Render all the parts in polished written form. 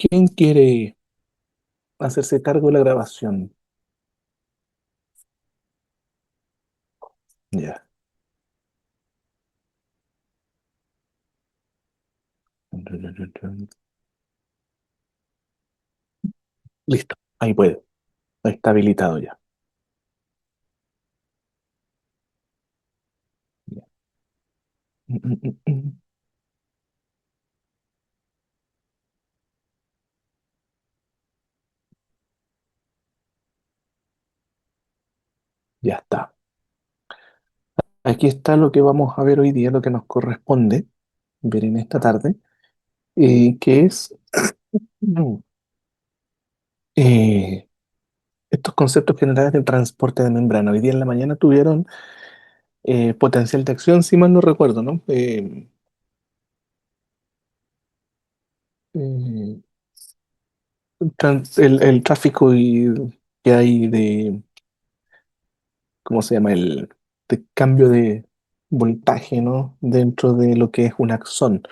¿Quién quiere hacerse cargo de la grabación? Ya. Listo. Ahí puede. Ahí está habilitado ya. Ya. Mm, mm, mm, mm. Ya está. Aquí está lo que vamos a ver hoy día, lo que nos corresponde ver en esta tarde, que es mm, eh, estos conceptos generales del transporte de membrana. Hoy día en la mañana tuvieron potencial de acción, si mal no recuerdo, ¿no? Eh, el tráfico que hay de ¿cómo se llama? De cambio de voltaje, ¿no? Dentro de lo que es un axón.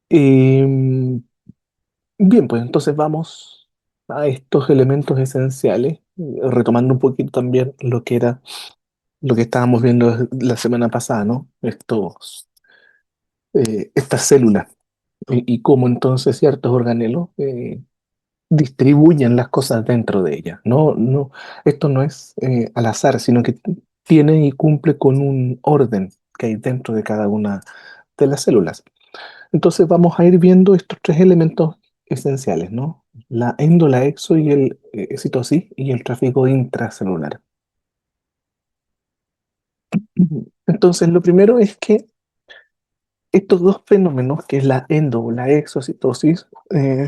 Em, Bien, pues entonces vamos a estos elementos esenciales, retomando un poquito también lo que era, lo que estábamos viendo la semana pasada, ¿no? Estas células y cómo entonces ciertos organelos distribuyen las cosas dentro de ella. No, no, esto no es al azar, sino que tiene y cumple con un orden que hay dentro de cada una de las células. Entonces vamos a ir viendo estos tres elementos esenciales, ¿no? La endo, la exo y el citosis y el tráfico intracelular. Entonces lo primero es que estos dos fenómenos, que es la endo o la exocitosis,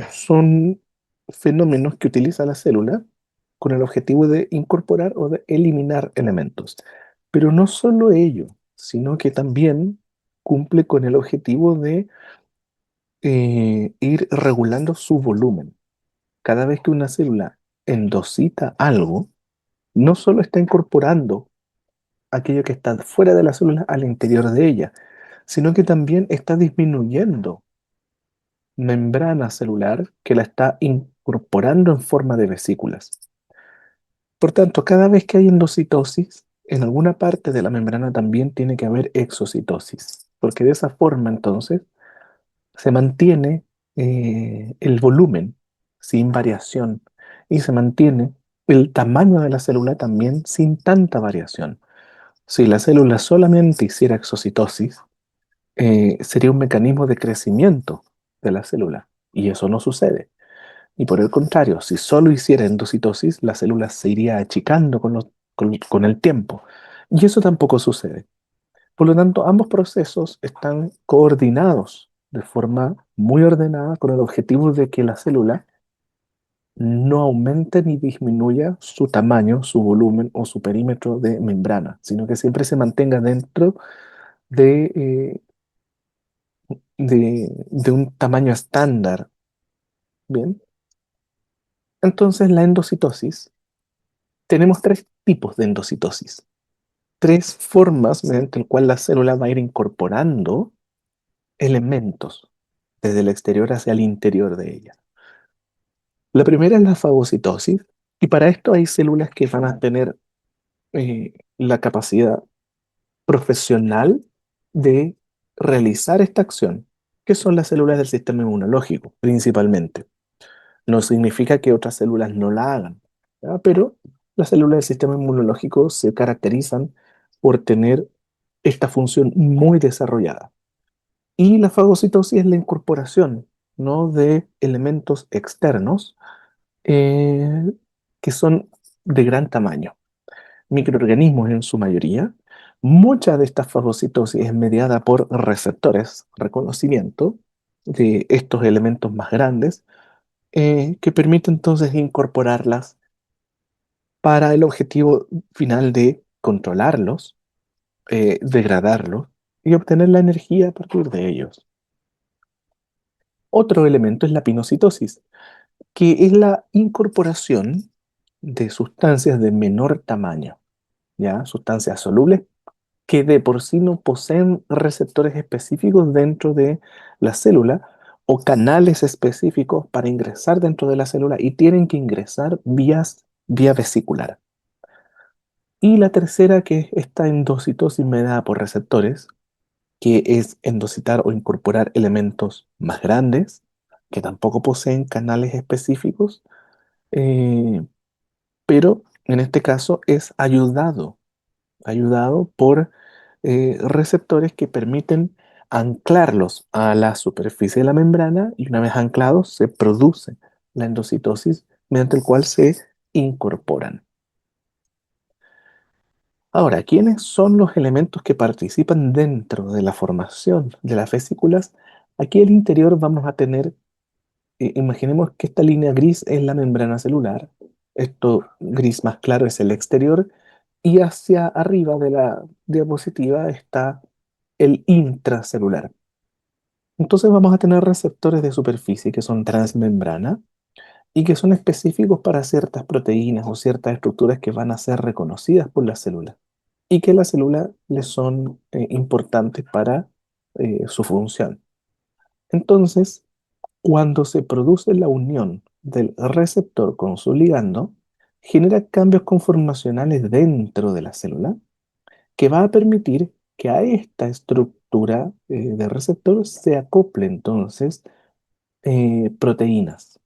son fenómenos que utiliza la célula con el objetivo de incorporar o de eliminar elementos. Pero no solo ello, sino que también cumple con el objetivo de ir regulando su volumen. Cada vez que una célula endosita algo, no solo está incorporando aquello que está fuera de la célula al interior de ella, sino que también está disminuyendo membrana celular que la está incorporando en forma de vesículas. Por tanto, cada vez que hay endocitosis, en alguna parte de la membrana también tiene que haber exocitosis, porque de esa forma entonces se mantiene el volumen sin variación y se mantiene el tamaño de la célula también sin tanta variación. Si la célula solamente hiciera exocitosis, sería un mecanismo de crecimiento de la célula y eso no sucede. Y por el contrario, si solo hiciera endocitosis, la célula se iría achicando con el tiempo. Y eso tampoco sucede. Por lo tanto, ambos procesos están coordinados de forma muy ordenada con el objetivo de que la célula no aumente ni disminuya su tamaño, su volumen o su perímetro de membrana, sino que siempre se mantenga dentro de, de un tamaño estándar. Bien, entonces la endocitosis, tenemos tres tipos de endocitosis, tres formas mediante las cuales la célula va a ir incorporando elementos desde el exterior hacia el interior de ella. La primera es la fagocitosis, y para esto hay células que van a tener la capacidad profesional de realizar esta acción, que son las células del sistema inmunológico, principalmente. No significa que otras células no la hagan, ¿ya? Pero las células del sistema inmunológico se caracterizan por tener esta función muy desarrollada. Y la fagocitosis es la incorporación, ¿no? De elementos externos eh, que son de gran tamaño, microorganismos en su mayoría. Mucha de esta fagocitosis es mediada por receptores, reconocimiento de estos elementos más grandes, que permite entonces incorporarlas para el objetivo final de controlarlos, degradarlos y obtener la energía a partir de ellos. Otro elemento es la pinocitosis, que es la incorporación de sustancias de menor tamaño, ¿ya? Sustancias solubles que de por sí no poseen receptores específicos dentro de la célula o canales específicos para ingresar dentro de la célula y tienen que ingresar vía vesicular. Y la tercera, que es esta endocitosis mediada por receptores, que es endocitar o incorporar elementos más grandes, que tampoco poseen canales específicos, eh, pero en este caso es ayudado por receptores que permiten anclarlos a la superficie de la membrana y una vez anclados se produce la endocitosis mediante el cual se incorporan. Ahora, ¿quiénes son los elementos que participan dentro de la formación de las vesículas? Aquí al interior vamos a tener, imaginemos que esta línea gris es la membrana celular, esto gris más claro es el exterior, y hacia arriba de la diapositiva está el intracelular. Entonces vamos a tener receptores de superficie que son transmembrana y que son específicos para ciertas proteínas o ciertas estructuras que van a ser reconocidas por la célula y que la célula les son importantes para su función. Entonces, cuando se produce la unión del receptor con su ligando, genera cambios conformacionales dentro de la célula que va a permitir que a esta estructura de receptor se acople entonces proteínas.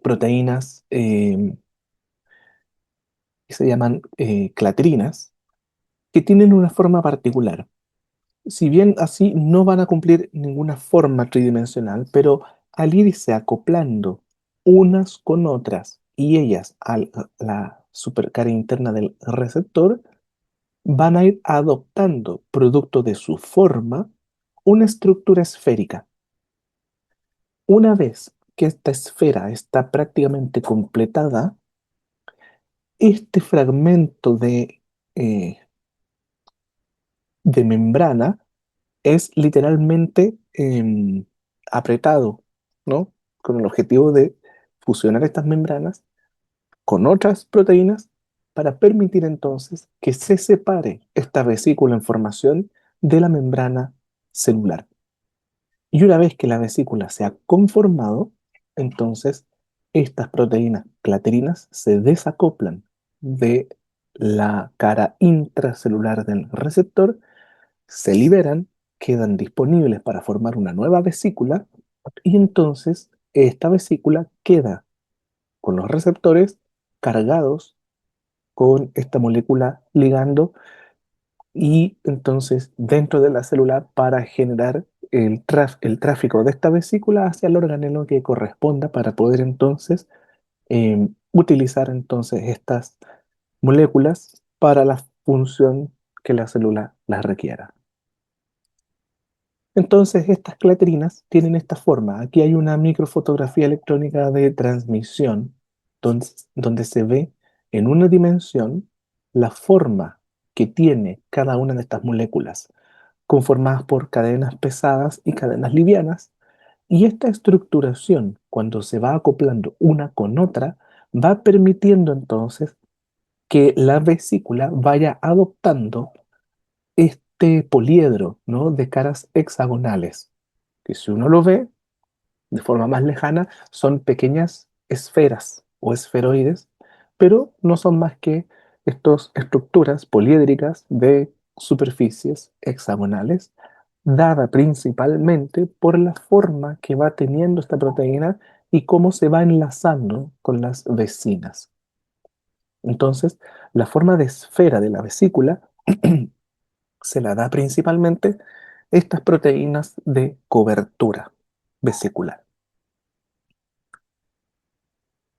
Proteínas que se llaman clatrinas, que tienen una forma particular. Si bien así no van a cumplir ninguna forma tridimensional, pero al irse acoplando unas con otras y ellas a la supercara interna del receptor, van a ir adoptando, producto de su forma, una estructura esférica. Una vez que esta esfera está prácticamente completada, este fragmento eh, de membrana es literalmente apretado, ¿no? Con el objetivo de fusionar estas membranas con otras proteínas para permitir entonces que se separe esta vesícula en formación de la membrana celular. Y una vez que la vesícula se ha conformado, entonces estas proteínas clatrinas se desacoplan de la cara intracelular del receptor, se liberan, quedan disponibles para formar una nueva vesícula y entonces esta vesícula queda con los receptores cargados con esta molécula ligando y entonces dentro de la célula para generar el tráfico de esta vesícula hacia el organelo que corresponda para poder entonces utilizar entonces estas moléculas para la función que la célula las requiera. Entonces, estas clatrinas tienen esta forma. Aquí hay una microfotografía electrónica de transmisión donde se ve en una dimensión la forma que tiene cada una de estas moléculas, conformadas por cadenas pesadas y cadenas livianas. Y esta estructuración, cuando se va acoplando una con otra, va permitiendo entonces que la vesícula vaya adoptando este poliedro, ¿no? De caras hexagonales, que si uno lo ve de forma más lejana, son pequeñas esferas o esferoides, pero no son más que estas estructuras poliédricas de superficies hexagonales, dada principalmente por la forma que va teniendo esta proteína y cómo se va enlazando con las vecinas. Entonces, la forma de esfera de la vesícula se la da principalmente estas proteínas de cobertura vesicular.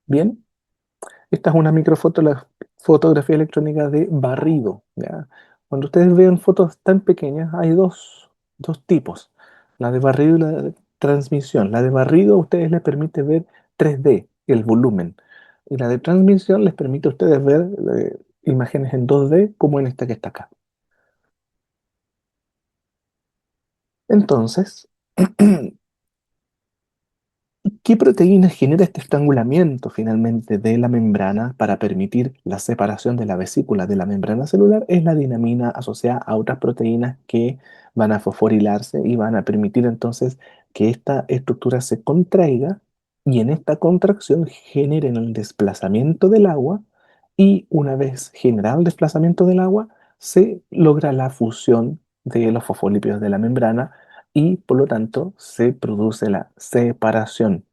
Bien, esta es una fotografía electrónica de barrido, ¿ya? Cuando ustedes vean fotos tan pequeñas, hay dos tipos, la de barrido y la de transmisión. La de barrido a ustedes les permite ver 3D, el volumen, y la de transmisión les permite a ustedes ver imágenes en 2D, como en esta que está acá. Entonces, ¿qué proteína genera este estrangulamiento finalmente de la membrana para permitir la separación de la vesícula de la membrana celular? Es la dinamina asociada a otras proteínas que van a fosforilarse y van a permitir entonces que esta estructura se contraiga y en esta contracción generen el desplazamiento del agua y una vez generado el desplazamiento del agua, se logra la fusión de los fosfolípidos de la membrana y por lo tanto se produce la separación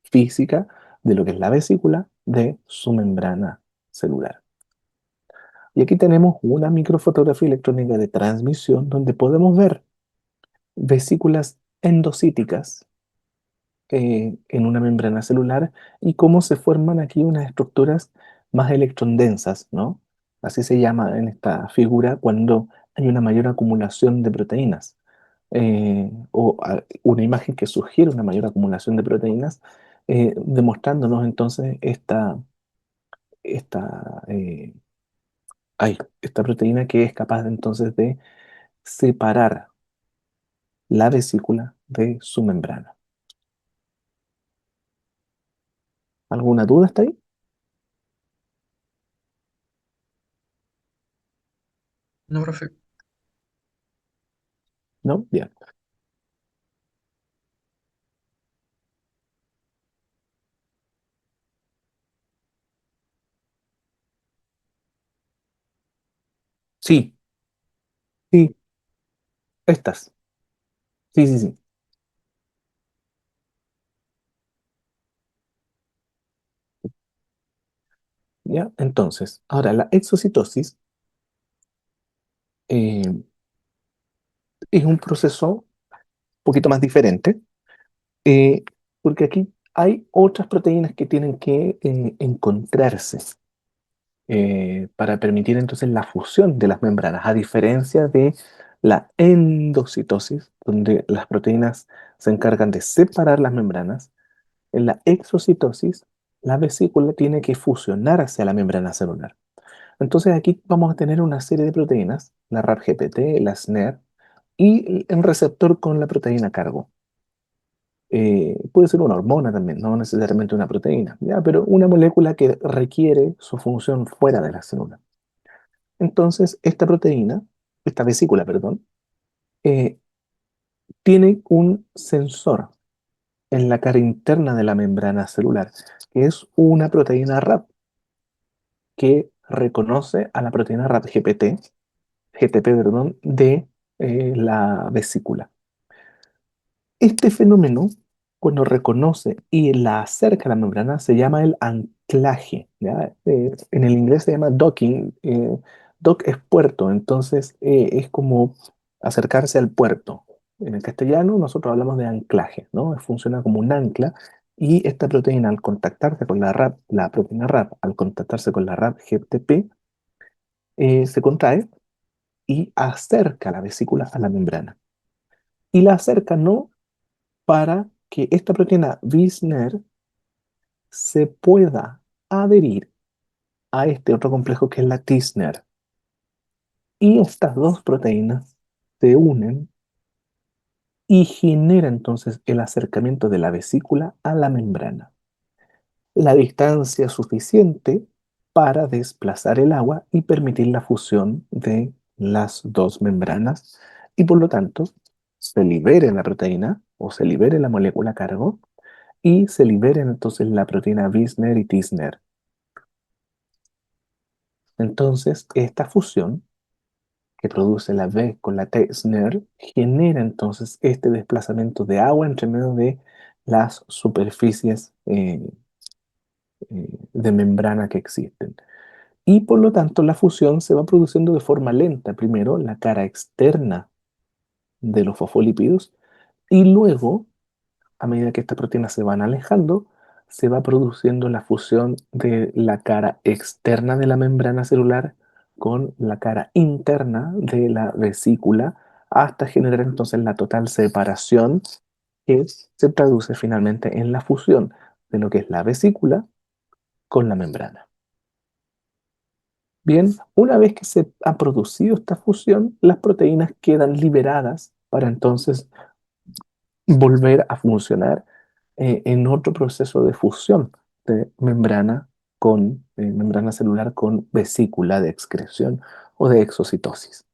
física de lo que es la vesícula de su membrana celular. Y aquí tenemos una microfotografía electrónica de transmisión donde podemos ver vesículas endocíticas en una membrana celular y cómo se forman aquí unas estructuras más electrodensas, ¿no? Así se llama en esta figura cuando hay una mayor acumulación de proteínas. Una imagen que sugiere una mayor acumulación de proteínas, demostrándonos entonces esta, eh, esta proteína que es capaz entonces de separar la vesícula de su membrana. ¿Alguna duda hasta ahí? No, profe. ¿No? Bien. Sí, sí, estas. Sí, sí, sí. ¿Ya? Entonces, ahora la exocitosis eh, es un proceso un poquito más diferente, eh, porque aquí hay otras proteínas que tienen que encontrarse para permitir entonces la fusión de las membranas, a diferencia de la endocitosis, donde las proteínas se encargan de separar las membranas. En la exocitosis, la vesícula tiene que fusionar hacia la membrana celular. Entonces aquí vamos a tener una serie de proteínas, la RAPGPT, la SNER y el receptor con la proteína cargo. Puede ser una hormona también, no necesariamente una proteína, ¿ya? Pero una molécula que requiere su función fuera de la célula. Entonces, esta proteína, esta vesícula, perdón, eh, tiene un sensor en la cara interna de la membrana celular, que es una proteína RAP que reconoce a la proteína RAP-GPT, GTP, perdón, de la vesícula. Este fenómeno, cuando reconoce y la acerca a la membrana, se llama el anclaje, ¿ya? En el inglés se llama docking. Dock es puerto, entonces es como acercarse al puerto. En el castellano nosotros hablamos de anclaje, ¿no? Funciona como un ancla y esta proteína al contactarse con la RAP, la proteína RAP, al contactarse con la RAP GTP, se contrae y acerca la vesícula a la membrana. Y la acerca no para que esta proteína Wisner se pueda adherir a este otro complejo que es la Tisner. Y estas dos proteínas se unen y genera entonces el acercamiento de la vesícula a la membrana. La distancia suficiente para desplazar el agua y permitir la fusión de las dos membranas y por lo tanto se libere la proteína o se libere la molécula cargo y se liberen entonces la proteína Wisner y Tisner. Entonces, esta fusión que produce la V con la T-SNER genera entonces este desplazamiento de agua entre medio de las superficies de membrana que existen. Y por lo tanto, la fusión se va produciendo de forma lenta. Primero, la cara externa de los fosfolípidos y luego a medida que estas proteínas se van alejando, se va produciendo la fusión de la cara externa de la membrana celular con la cara interna de la vesícula hasta generar entonces la total separación que se traduce finalmente en la fusión de lo que es la vesícula con la membrana. Bien, una vez que se ha producido esta fusión, las proteínas quedan liberadas para entonces volver a funcionar en otro proceso de fusión de membrana con membrana celular con vesícula de excreción o de exocitosis.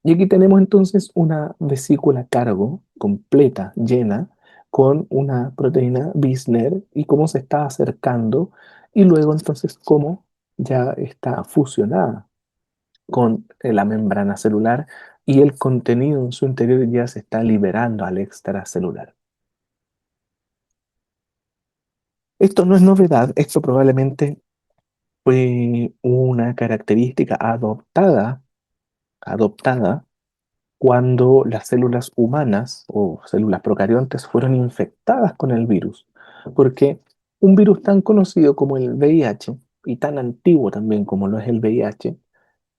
Y aquí tenemos entonces una vesícula cargo completa, llena, con una proteína Bisner y cómo se está acercando y luego entonces cómo ya está fusionada con la membrana celular y el contenido en su interior ya se está liberando al extracelular. Esto no es novedad, esto probablemente fue una característica adoptada cuando las células humanas o células procariontes fueron infectadas con el virus, porque un virus tan conocido como el VIH y tan antiguo también como lo es el VIH,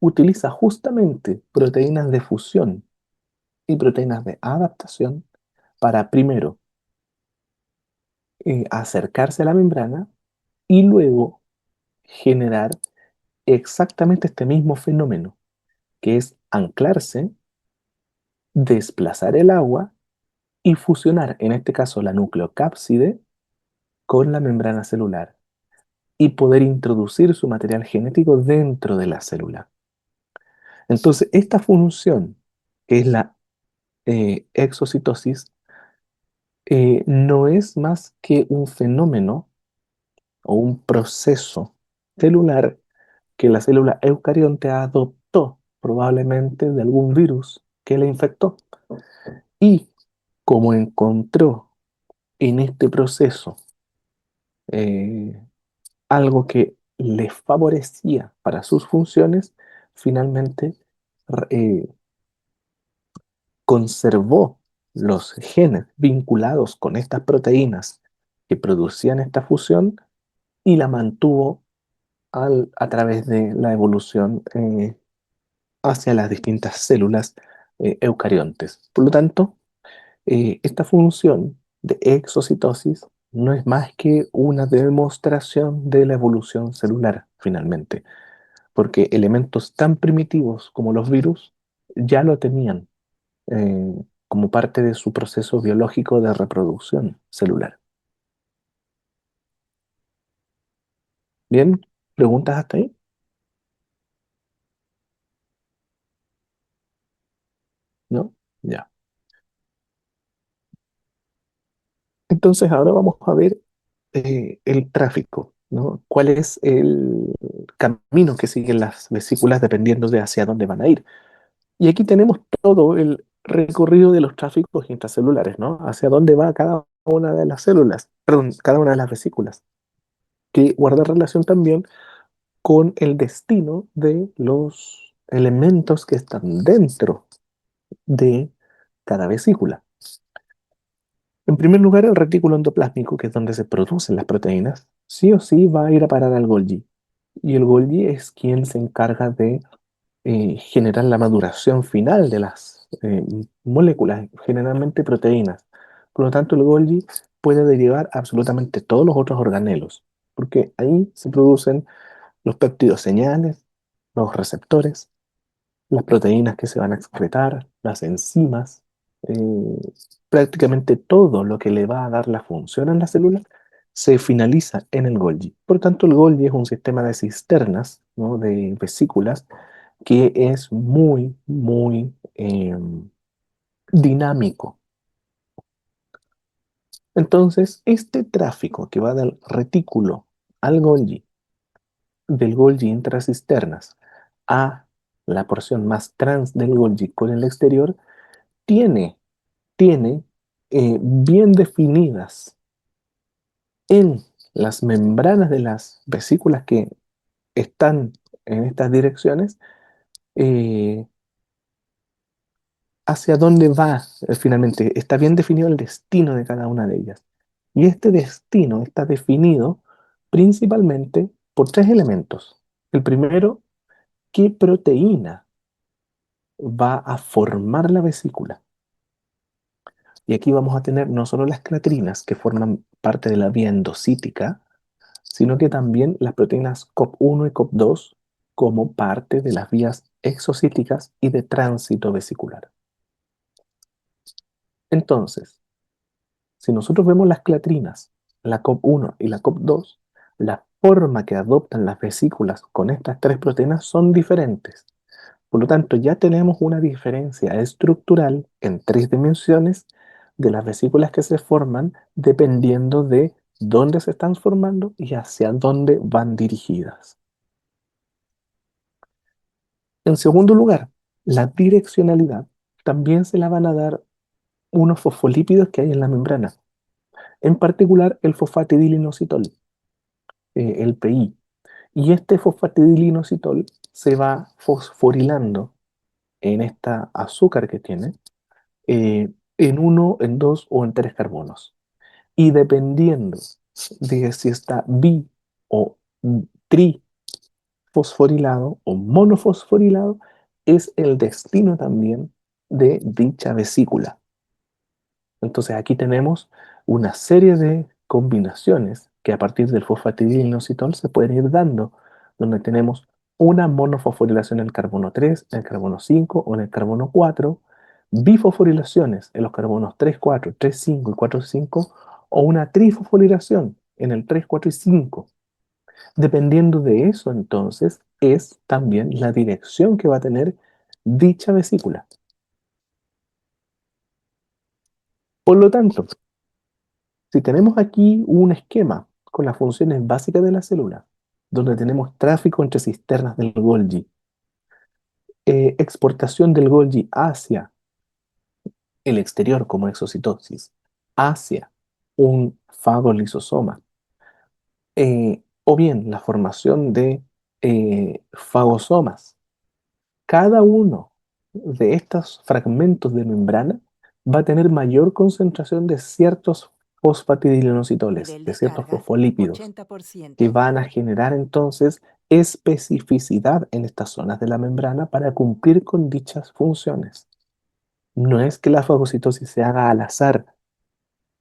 utiliza justamente proteínas de fusión y proteínas de adaptación para primero acercarse a la membrana y luego generar exactamente este mismo fenómeno, que es anclarse, desplazar el agua y fusionar, en este caso la nucleocápside, con la membrana celular y poder introducir su material genético dentro de la célula. Entonces, esta función, que es la exocitosis, no es más que un fenómeno o un proceso celular que la célula eucarionte adoptó probablemente de algún virus que la infectó. Y como encontró en este proceso eh, algo que le favorecía para sus funciones, finalmente eh, conservó los genes vinculados con estas proteínas que producían esta fusión y la mantuvo a través de la evolución hacia las distintas células eucariontes. Por lo tanto, esta función de exocitosis no es más que una demostración de la evolución celular, finalmente, porque elementos tan primitivos como los virus ya lo tenían como parte de su proceso biológico de reproducción celular. Bien, ¿preguntas hasta ahí? ¿No? Ya. Entonces ahora vamos a ver el tráfico, ¿no? ¿Cuál es el camino que siguen las vesículas dependiendo de hacia dónde van a ir? Y aquí tenemos todo el recorrido de los tráficos intracelulares, ¿no? Hacia dónde va cada una de las células, perdón, cada una de las vesículas, que guarda relación también con el destino de los elementos que están dentro de cada vesícula. En primer lugar, el retículo endoplásmico, que es donde se producen las proteínas, sí o sí va a ir a parar al Golgi. Y el Golgi es quien se encarga de generar la maduración final de las moléculas, generalmente proteínas. Por lo tanto, el Golgi puede derivar absolutamente todos los otros organelos, porque ahí se producen los péptidos señales, los receptores, las proteínas que se van a excretar, las enzimas, prácticamente todo lo que le va a dar la función a la célula se finaliza en el Golgi. Por tanto, el Golgi es un sistema de cisternas, ¿no? De vesículas, que es muy, muy dinámico. Entonces, este tráfico que va del retículo al Golgi, del Golgi intracisternas a la porción más trans del Golgi con el exterior, tiene, tiene bien definidas en las membranas de las vesículas que están en estas direcciones, eh, hacia dónde va finalmente. Está bien definido el destino de cada una de ellas. Y este destino está definido principalmente por tres elementos. El primero, ¿qué proteína va a formar la vesícula? Y aquí vamos a tener no solo las clatrinas que forman parte de la vía endocítica, sino que también las proteínas COP1 y COP2 como parte de las vías exocíticas y de tránsito vesicular. Entonces, si nosotros vemos las clatrinas, la COP1 y la COP2, la forma que adoptan las vesículas con estas tres proteínas son diferentes. Por lo tanto, ya tenemos una diferencia estructural en tres dimensiones de las vesículas que se forman dependiendo de dónde se están formando y hacia dónde van dirigidas. En segundo lugar, la direccionalidad también se la van a dar unos fosfolípidos que hay en la membrana, en particular el fosfatidilinositol, el PI. Y este fosfatidilinositol se va fosforilando en esta azúcar que tiene en uno, en dos o en tres carbonos. Y dependiendo de si está bi o trifosforilado o monofosforilado, es el destino también de dicha vesícula. Entonces aquí tenemos una serie de combinaciones que a partir del fosfatidilinositol se pueden ir dando, donde tenemos una monofosforilación en el carbono 3, en el carbono 5 o en el carbono 4, bifosforilaciones en los carbonos 3, 4, 3, 5 y 4, 5, o una trifosforilación en el 3, 4 y 5. Dependiendo de eso, entonces, es también la dirección que va a tener dicha vesícula. Por lo tanto, si tenemos aquí un esquema con las funciones básicas de la célula, donde tenemos tráfico entre cisternas del Golgi, exportación del Golgi hacia el exterior como exocitosis, hacia un fagolisosoma, o bien la formación de fagosomas, cada uno de estos fragmentos de membrana va a tener mayor concentración de ciertos fosfatidilinositoles, Nivel de de ciertos carga, fosfolípidos que 80%. van a generar entonces especificidad en estas zonas de la membrana para cumplir con dichas funciones. No es que la fagocitosis se haga al azar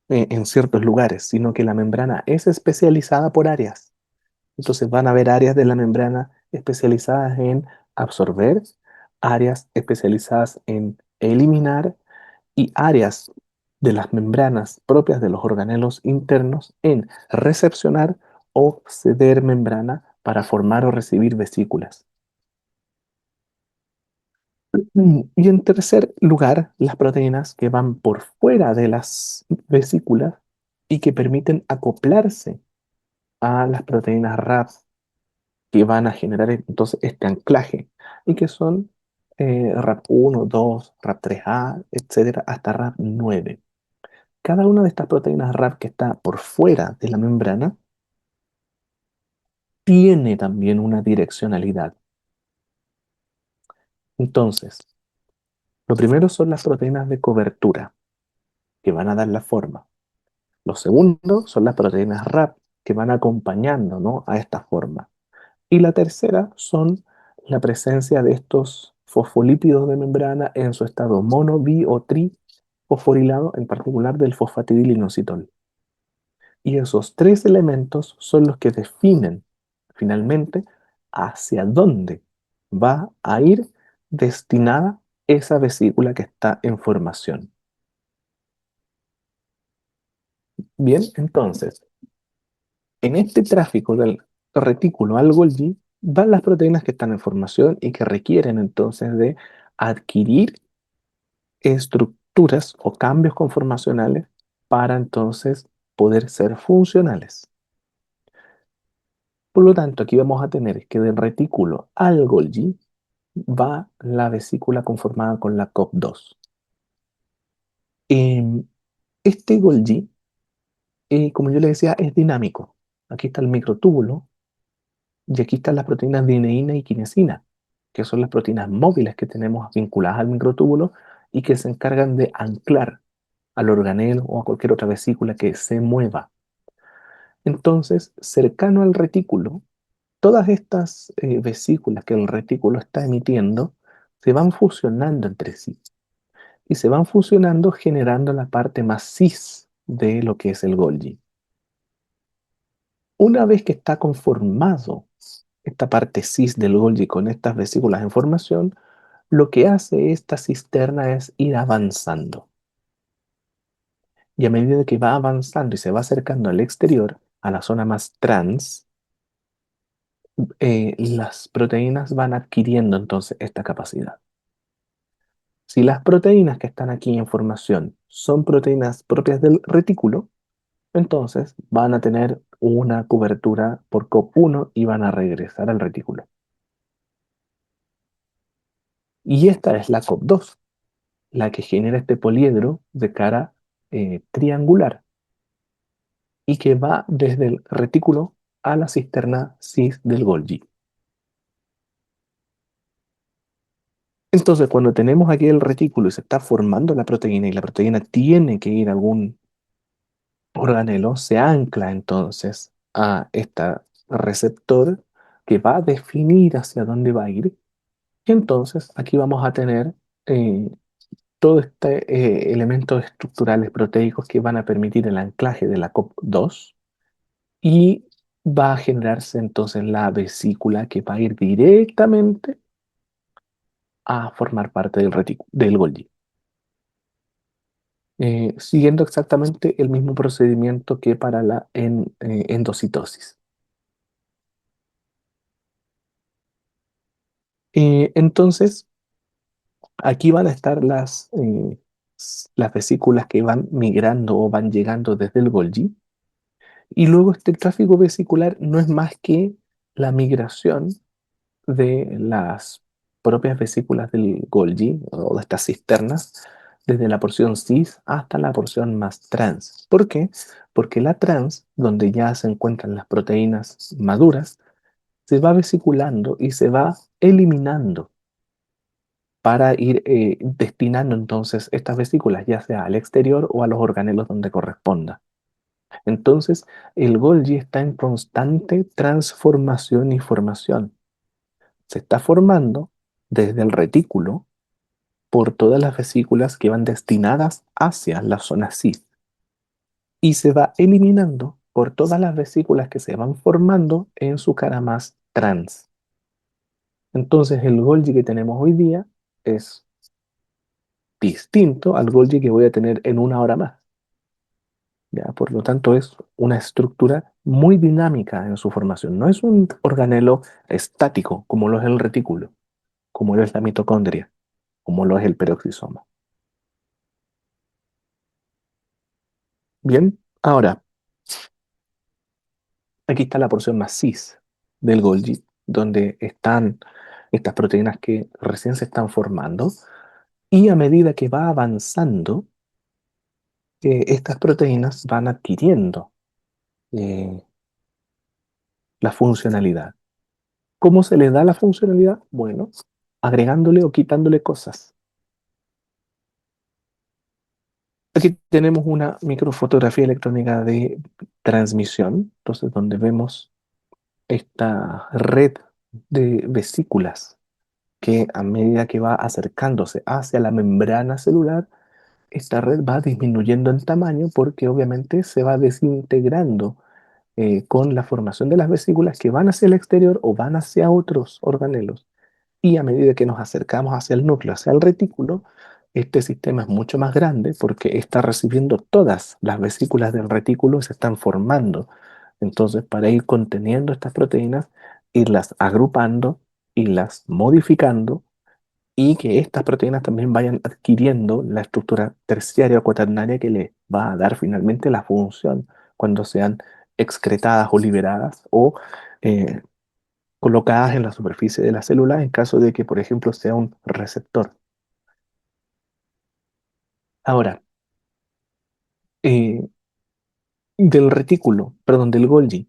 en ciertos lugares, sino que la membrana es especializada por áreas. Entonces van a haber áreas de la membrana especializadas en absorber, áreas especializadas en eliminar y áreas de las membranas propias de los organelos internos en recepcionar o ceder membrana para formar o recibir vesículas. Y en tercer lugar, las proteínas que van por fuera de las vesículas y que permiten acoplarse a las proteínas RAP que van a generar entonces este anclaje y que son RAP1, 2, RAP3A, etcétera, hasta RAP9. Cada una de estas proteínas RAP que está por fuera de la membrana tiene también una direccionalidad. Entonces, lo primero son las proteínas de cobertura, que van a dar la forma. Lo segundo son las proteínas RAP, que van acompañando, ¿no?, a esta forma. Y la tercera son la presencia de estos fosfolípidos de membrana en su estado mono, bi o trifosforilado, en particular del fosfatidilinositol. Y esos tres elementos son los que definen finalmente hacia dónde va a ir destinada esa vesícula que está en formación. Bien, entonces, en este tráfico del retículo al Golgi van las proteínas que están en formación y que requieren entonces de adquirir estructuras o cambios conformacionales para entonces poder ser funcionales. Por lo tanto, aquí vamos a tener que del retículo al Golgi va la vesícula conformada con la COP2. Em, este Golgi, como yo le decía, es dinámico. Aquí está el microtúbulo y aquí están las proteínas dineína y quinesina, que son las proteínas móviles que tenemos vinculadas al microtúbulo y que se encargan de anclar al organelo o a cualquier otra vesícula que se mueva. Entonces, cercano al retículo, todas estas vesículas que el retículo está emitiendo se van fusionando entre sí y se van fusionando generando la parte más cis de lo que es el Golgi. Una vez que está conformado esta parte cis del Golgi con estas vesículas en formación, lo que hace esta cisterna es ir avanzando. Y a medida que va avanzando y se va acercando al exterior, a la zona más trans, las proteínas van adquiriendo entonces esta capacidad. Si las proteínas que están aquí en formación son proteínas propias del retículo, entonces van a tener una cobertura por COP1 y van a regresar al retículo. Y esta es la COP2, la que genera este poliedro de cara triangular y que va desde el retículo a la cisterna cis del Golgi. Entonces, cuando tenemos aquí el retículo y se está formando la proteína y la proteína tiene que ir a algún organelo, se ancla entonces a este receptor que va a definir hacia dónde va a ir. Y entonces aquí vamos a tener eh, todos estos elementos estructurales proteicos que van a permitir el anclaje de la COP2 y va a generarse entonces la vesícula que va a ir directamente a formar parte del retículo, del Golgi, siguiendo exactamente el mismo procedimiento que para la endocitosis. Entonces, aquí van a estar las vesículas que van migrando o van llegando desde el Golgi. Y luego este tráfico vesicular no es más que la migración de las propias vesículas del Golgi o de estas cisternas desde la porción cis hasta la porción más trans. ¿Por qué? Porque la trans, donde ya se encuentran las proteínas maduras, se va vesiculando y se va eliminando para ir destinando entonces estas vesículas ya sea al exterior o a los organelos donde corresponda. Entonces, el Golgi está en constante transformación y formación. Se está formando desde el retículo por todas las vesículas que van destinadas hacia la zona cis y se va eliminando por todas las vesículas que se van formando en su cara más trans. Entonces, el Golgi que tenemos hoy día es distinto al Golgi que voy a tener en una hora más. ¿Ya? Por lo tanto, es una estructura muy dinámica en su formación. No es un organelo estático como lo es el retículo, como lo es la mitocondria, como lo es el peroxisoma. Bien, ahora, aquí está la porción más cis del Golgi, donde están estas proteínas que recién se están formando, y a medida que va avanzando, estas proteínas van adquiriendo eh, la funcionalidad. ¿Cómo se le da la funcionalidad? Bueno, agregándole o quitándole cosas. Aquí tenemos una microfotografía electrónica de transmisión, entonces donde vemos esta red de vesículas que a medida que va acercándose hacia la membrana celular, esta red va disminuyendo en tamaño porque obviamente se va desintegrando con la formación de las vesículas que van hacia el exterior o van hacia otros organelos. Y a medida que nos acercamos hacia el núcleo, hacia el retículo, este sistema es mucho más grande porque está recibiendo todas las vesículas del retículo y se están formando. Entonces, para ir conteniendo estas proteínas, irlas agrupando, irlas modificando y que estas proteínas también vayan adquiriendo la estructura terciaria o cuaternaria que le va a dar finalmente la función cuando sean excretadas o liberadas o eh, colocadas en la superficie de la célula en caso de que, por ejemplo, sea un receptor. Ahora, eh, del retículo, perdón, del Golgi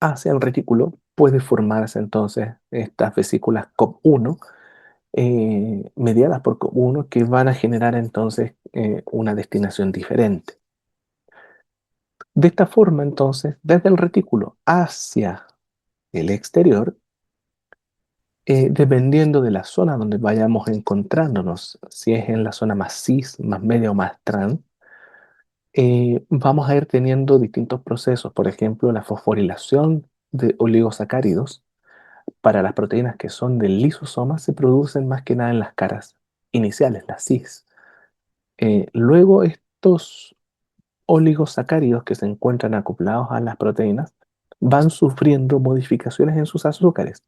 hacia el retículo puede formarse entonces estas vesículas COP1 mediadas por COP1 que van a generar entonces una destinación diferente. De esta forma, entonces, desde el retículo hacia el exterior, dependiendo de la zona donde vayamos encontrándonos, si es en la zona más cis, más media o más trans, vamos a ir teniendo distintos procesos, por ejemplo, la fosforilación de oligosacáridos para las proteínas que son del lisosoma se producen más que nada en las caras iniciales, las cis. Luego estos oligosacáridos que se encuentran acoplados a las proteínas van sufriendo modificaciones en sus azúcares,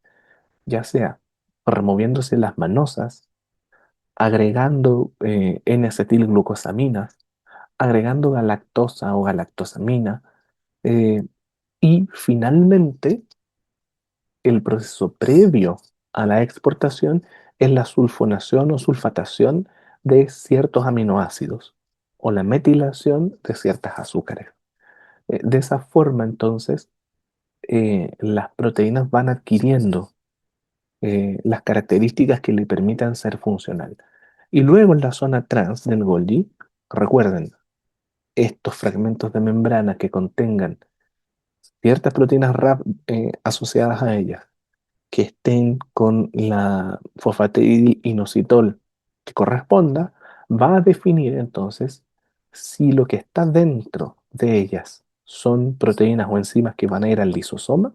ya sea removiéndose las manosas, agregando N-acetilglucosaminas, agregando galactosa o galactosamina, eh, y finalmente el proceso previo a la exportación es la sulfonación o sulfatación de ciertos aminoácidos o la metilación de ciertas azúcares. De esa forma, entonces, las proteínas van adquiriendo las características que le permitan ser funcional. Y luego en la zona trans del Golgi, recuerden, estos fragmentos de membrana que contengan ciertas proteínas RAP asociadas a ellas, que estén con la fosfatidilinositol que corresponda, va a definir entonces si lo que está dentro de ellas son proteínas o enzimas que van a ir al lisosoma,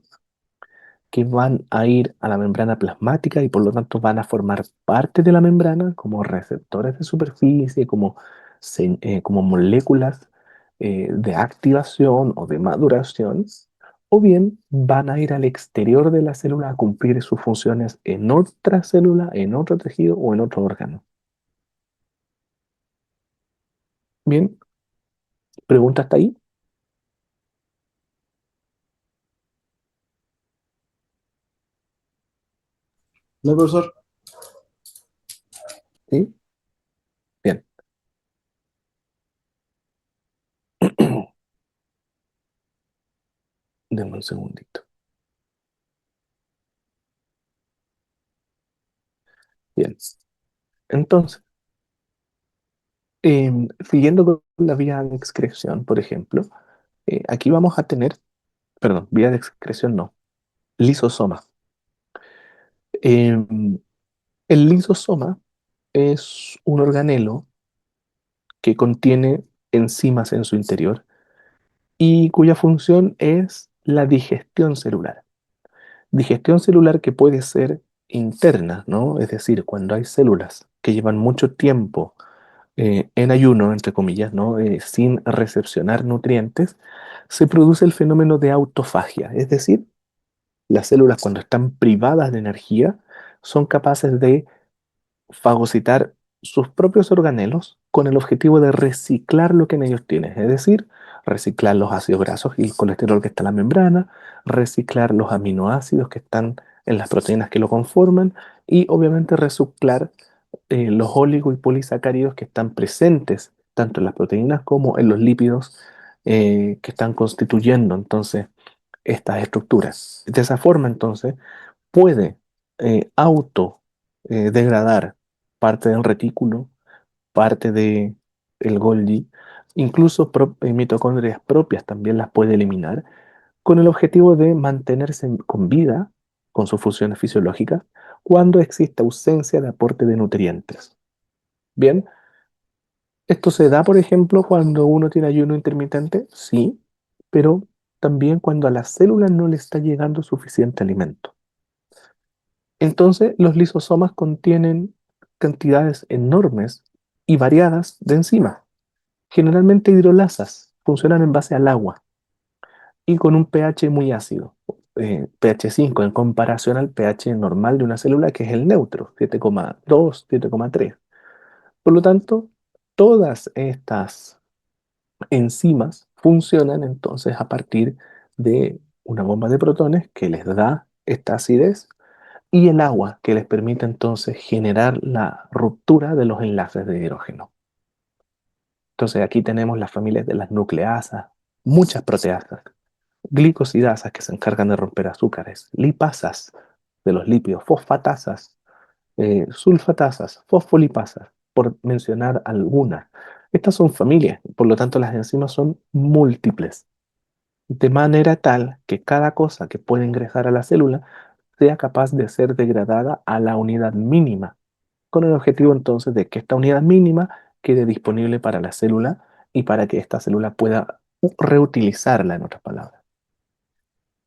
que van a ir a la membrana plasmática y por lo tanto van a formar parte de la membrana como receptores de superficie, como moléculas de activación o de maduración, o bien van a ir al exterior de la célula a cumplir sus funciones en otra célula, en otro tejido o en otro órgano. Bien, ¿pregunta hasta ahí? No, profesor. ¿Sí? Bien. Denme un segundito. Bien. Entonces, siguiendo con la vía de excreción, por ejemplo, aquí vamos a tener, perdón, vía de excreción no, lisosoma. Em, el lisosoma es un organelo que contiene enzimas en su interior y cuya función es la digestión celular. Digestión celular que puede ser interna, ¿no? Es decir, cuando hay células que llevan mucho tiempo en ayuno, entre comillas, ¿no? Sin recepcionar nutrientes, se produce el fenómeno de autofagia, es decir, las células cuando están privadas de energía son capaces de fagocitar sus propios organelos con el objetivo de reciclar lo que en ellos tienen, es decir, reciclar los ácidos grasos y el colesterol que está en la membrana, reciclar los aminoácidos que están en las proteínas que lo conforman y obviamente reciclar los oligos y polisacáridos que están presentes tanto en las proteínas como en los lípidos que están constituyendo entonces estas estructuras. De esa forma entonces puede auto degradar parte del retículo, parte de el Golgi, incluso mitocondrias propias también las puede eliminar, con el objetivo de mantenerse con vida, con sus funciones fisiológicas, cuando existe ausencia de aporte de nutrientes. Bien, esto se da, por ejemplo, cuando uno tiene ayuno intermitente, sí, pero también cuando a las células no le está llegando suficiente alimento. Entonces, los lisosomas contienen cantidades enormes y variadas de enzimas, generalmente hidrolasas, funcionan en base al agua y con un pH muy ácido, pH 5 en comparación al pH normal de una célula que es el neutro, 7,2, 7,3. Por lo tanto, todas estas enzimas funcionan entonces a partir de una bomba de protones que les da esta acidez y el agua que les permite entonces generar la ruptura de los enlaces de hidrógeno. Entonces aquí tenemos las familias de las nucleasas, muchas proteasas, glicosidasas que se encargan de romper azúcares, lipasas de los lípidos, fosfatasas, sulfatasas, fosfolipasas, por mencionar algunas. Estas son familias, por lo tanto las enzimas son múltiples, de manera tal que cada cosa que puede ingresar a la célula sea capaz de ser degradada a la unidad mínima, con el objetivo entonces de que esta unidad mínima quede disponible para la célula y para que esta célula pueda reutilizarla, en otras palabras.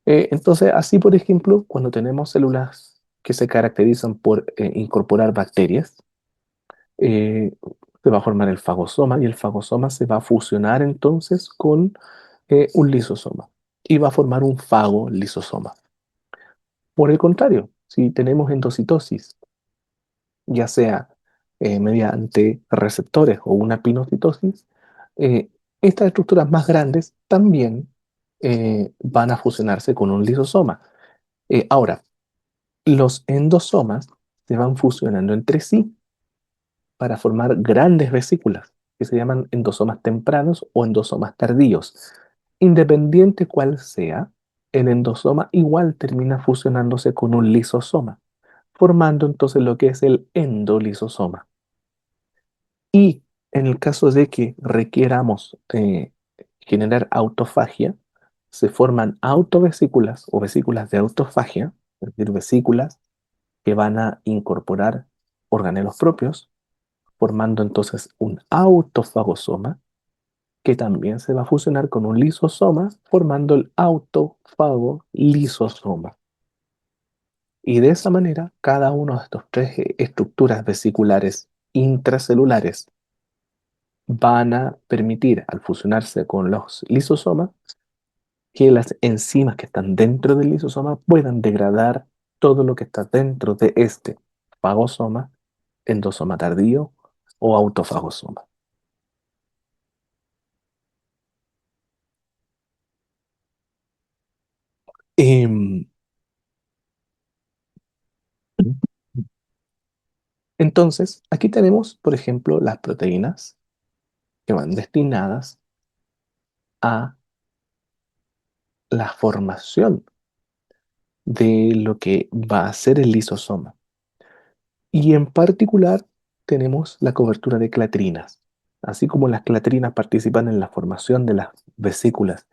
Entonces, así por ejemplo, cuando tenemos células que se caracterizan por incorporar bacterias, eh, se va a formar el fagosoma y el fagosoma se va a fusionar entonces con un lisosoma y va a formar un fago lisosoma. Por el contrario, si tenemos endocitosis, ya sea mediante receptores o una pinocitosis, eh, estas estructuras más grandes también van a fusionarse con un lisosoma. Ahora, los endosomas se van fusionando entre sí para formar grandes vesículas, que se llaman endosomas tempranos o endosomas tardíos. Independiente cuál sea, el endosoma igual termina fusionándose con un lisosoma, formando entonces lo que es el endolisosoma. Y en el caso de que requieramos generar autofagia, se forman autovesículas o vesículas de autofagia, es decir, vesículas que van a incorporar organelos propios, formando entonces un autofagosoma que también se va a fusionar con un lisosoma, formando el autofagolisosoma. Y de esa manera, cada uno de estos tres estructuras vesiculares intracelulares van a permitir, al fusionarse con los lisosomas, que las enzimas que están dentro del lisosoma puedan degradar todo lo que está dentro de este fagosoma, endosoma tardío o autofagosoma. Em, entonces, aquí tenemos, por ejemplo, las proteínas que van destinadas a la formación de lo que va a ser el lisosoma. Y en particular tenemos la cobertura de clatrinas. Así como las clatrinas participan en la formación de las vesículas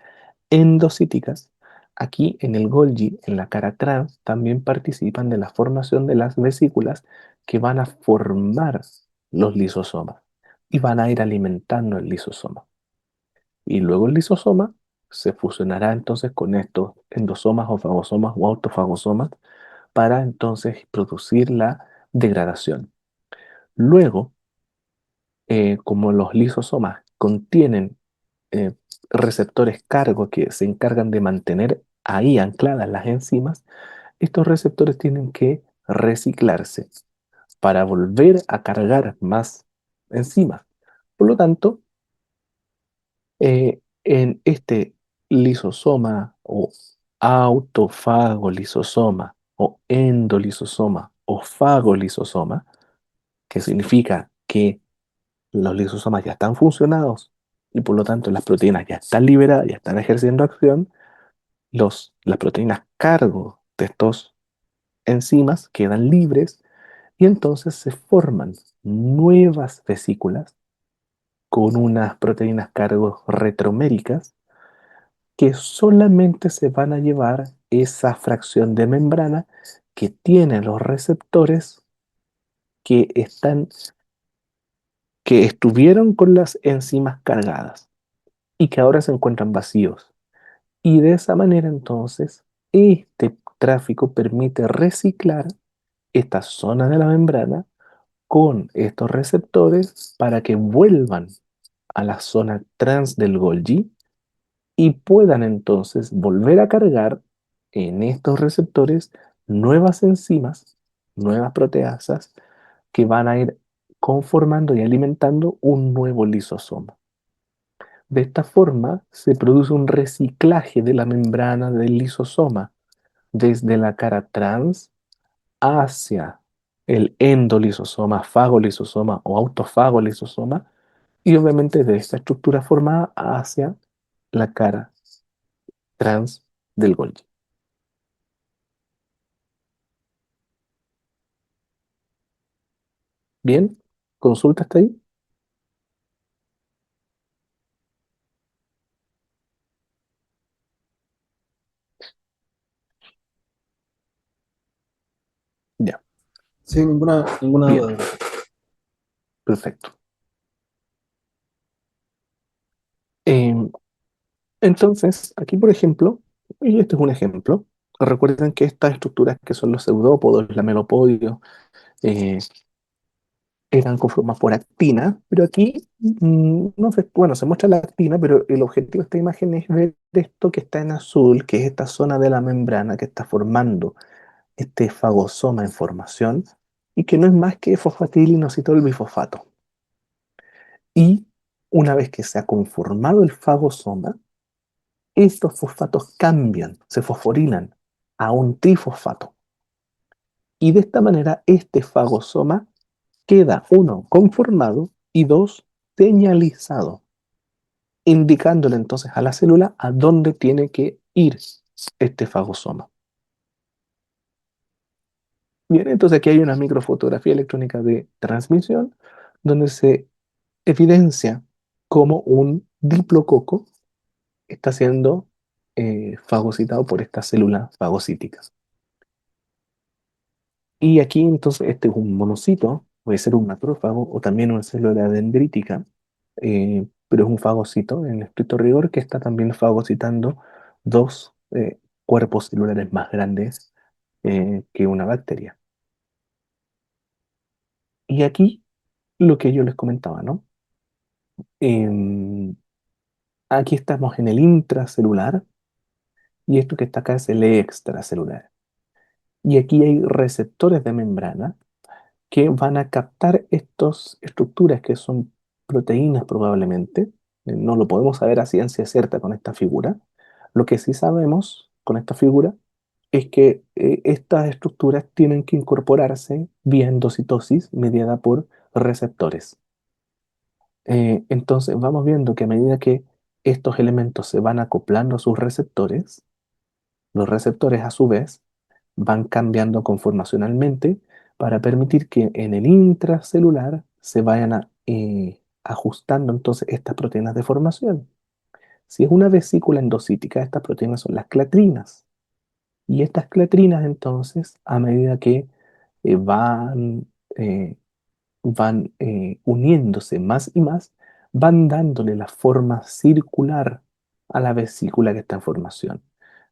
endocíticas, aquí en el Golgi, en la cara trans, también participan de la formación de las vesículas que van a formar los lisosomas y van a ir alimentando el lisosoma. Y luego el lisosoma se fusionará entonces con estos endosomas o fagosomas o autofagosomas para entonces producir la degradación. Luego, como los lisosomas contienen eh, receptores cargo que se encargan de mantener ahí ancladas las enzimas, estos receptores tienen que reciclarse para volver a cargar más enzimas. Por lo tanto, en este lisosoma o autofagolisosoma o endolisosoma o fagolisosoma, que significa que los lisosomas ya están funcionados y por lo tanto las proteínas ya están liberadas, ya están ejerciendo acción, las proteínas cargo de estos enzimas quedan libres y entonces se forman nuevas vesículas con unas proteínas cargo retroméricas que solamente se van a llevar esa fracción de membrana que tienen los receptores que están, que estuvieron con las enzimas cargadas y que ahora se encuentran vacíos. Y de esa manera entonces, este tráfico permite reciclar esta zona de la membrana con estos receptores para que vuelvan a la zona trans del Golgi y puedan entonces volver a cargar en estos receptores nuevas enzimas, nuevas proteasas que van a ir conformando y alimentando un nuevo lisosoma. De esta forma se produce un reciclaje de la membrana del lisosoma desde la cara trans hacia el endolisosoma, fagolisosoma o autofagolisosoma y obviamente de esta estructura formada hacia la cara trans del Golgi. Bien, consulta hasta ahí. Ya, Sí, ninguna bien, duda. perfecto. Em, entonces, aquí por ejemplo, y este es un ejemplo, recuerden que estas estructuras que son los pseudópodos, la melopodios, eh, eran conformadas por actina, pero aquí no se, bueno, se muestra la actina, pero el objetivo de esta imagen es ver esto que está en azul, que es esta zona de la membrana que está formando este fagosoma en formación, y que no es más que fosfatilinositol bifosfato. Y una vez que se ha conformado el fagosoma, estos fosfatos cambian, se fosforilan a un trifosfato. Y de esta manera este fagosoma queda, uno, conformado y dos, señalizado, indicándole entonces a la célula a dónde tiene que ir este fagosoma. Bien, entonces aquí hay una microfotografía electrónica de transmisión donde se evidencia cómo un diplococo está siendo fagocitado por estas células fagocíticas. Y aquí entonces este es un monocito, puede ser un macrófago o también una célula dendrítica, pero es un fagocito en estricto rigor que está también fagocitando dos cuerpos celulares más grandes que una bacteria. Y aquí lo que yo les comentaba, ¿no? Em, Aquí estamos en el intracelular y esto que está acá es el extracelular. Y aquí hay receptores de membrana que van a captar estas estructuras que son proteínas probablemente. No lo podemos saber a ciencia cierta con esta figura. Lo que sí sabemos con esta figura es que estas estructuras tienen que incorporarse vía endocitosis mediada por receptores. Entonces vamos viendo que a medida que estos elementos se van acoplando a sus receptores, los receptores a su vez van cambiando conformacionalmente para permitir que en el intracelular se vayan ajustando entonces estas proteínas de formación. Si es una vesícula endocítica, estas proteínas son las clatrinas. Y estas clatrinas entonces, a medida que eh, van uniéndose más y más, van dándole la forma circular a la vesícula que está en formación.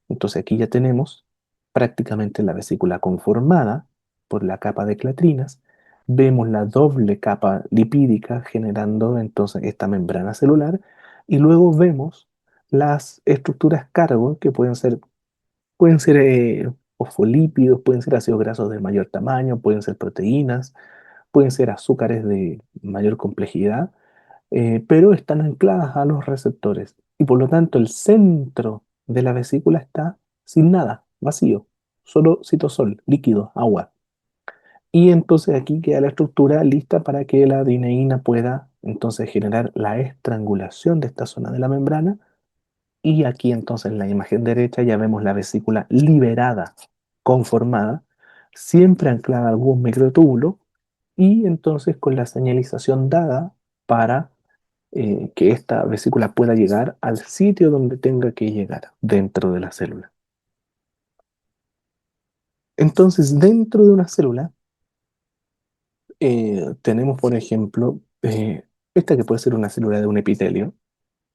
Entonces aquí ya tenemos prácticamente la vesícula conformada por la capa de clatrinas. Vemos la doble capa lipídica generando entonces esta membrana celular y luego vemos las estructuras cargo que pueden ser fosfolípidos, pueden ser ácidos grasos de mayor tamaño, pueden ser proteínas, pueden ser azúcares de mayor complejidad, pero están ancladas a los receptores. Y por lo tanto, el centro de la vesícula está sin nada, vacío, solo citosol, líquido, agua. Y entonces aquí queda la estructura lista para que la adineína pueda entonces generar la estrangulación de esta zona de la membrana. Y aquí entonces en la imagen derecha ya vemos la vesícula liberada, conformada, siempre anclada a algún microtúbulo y entonces con la señalización dada para que esta vesícula pueda llegar al sitio donde tenga que llegar dentro de la célula. Entonces, dentro de una célula tenemos, por ejemplo, esta que puede ser una célula de un epitelio,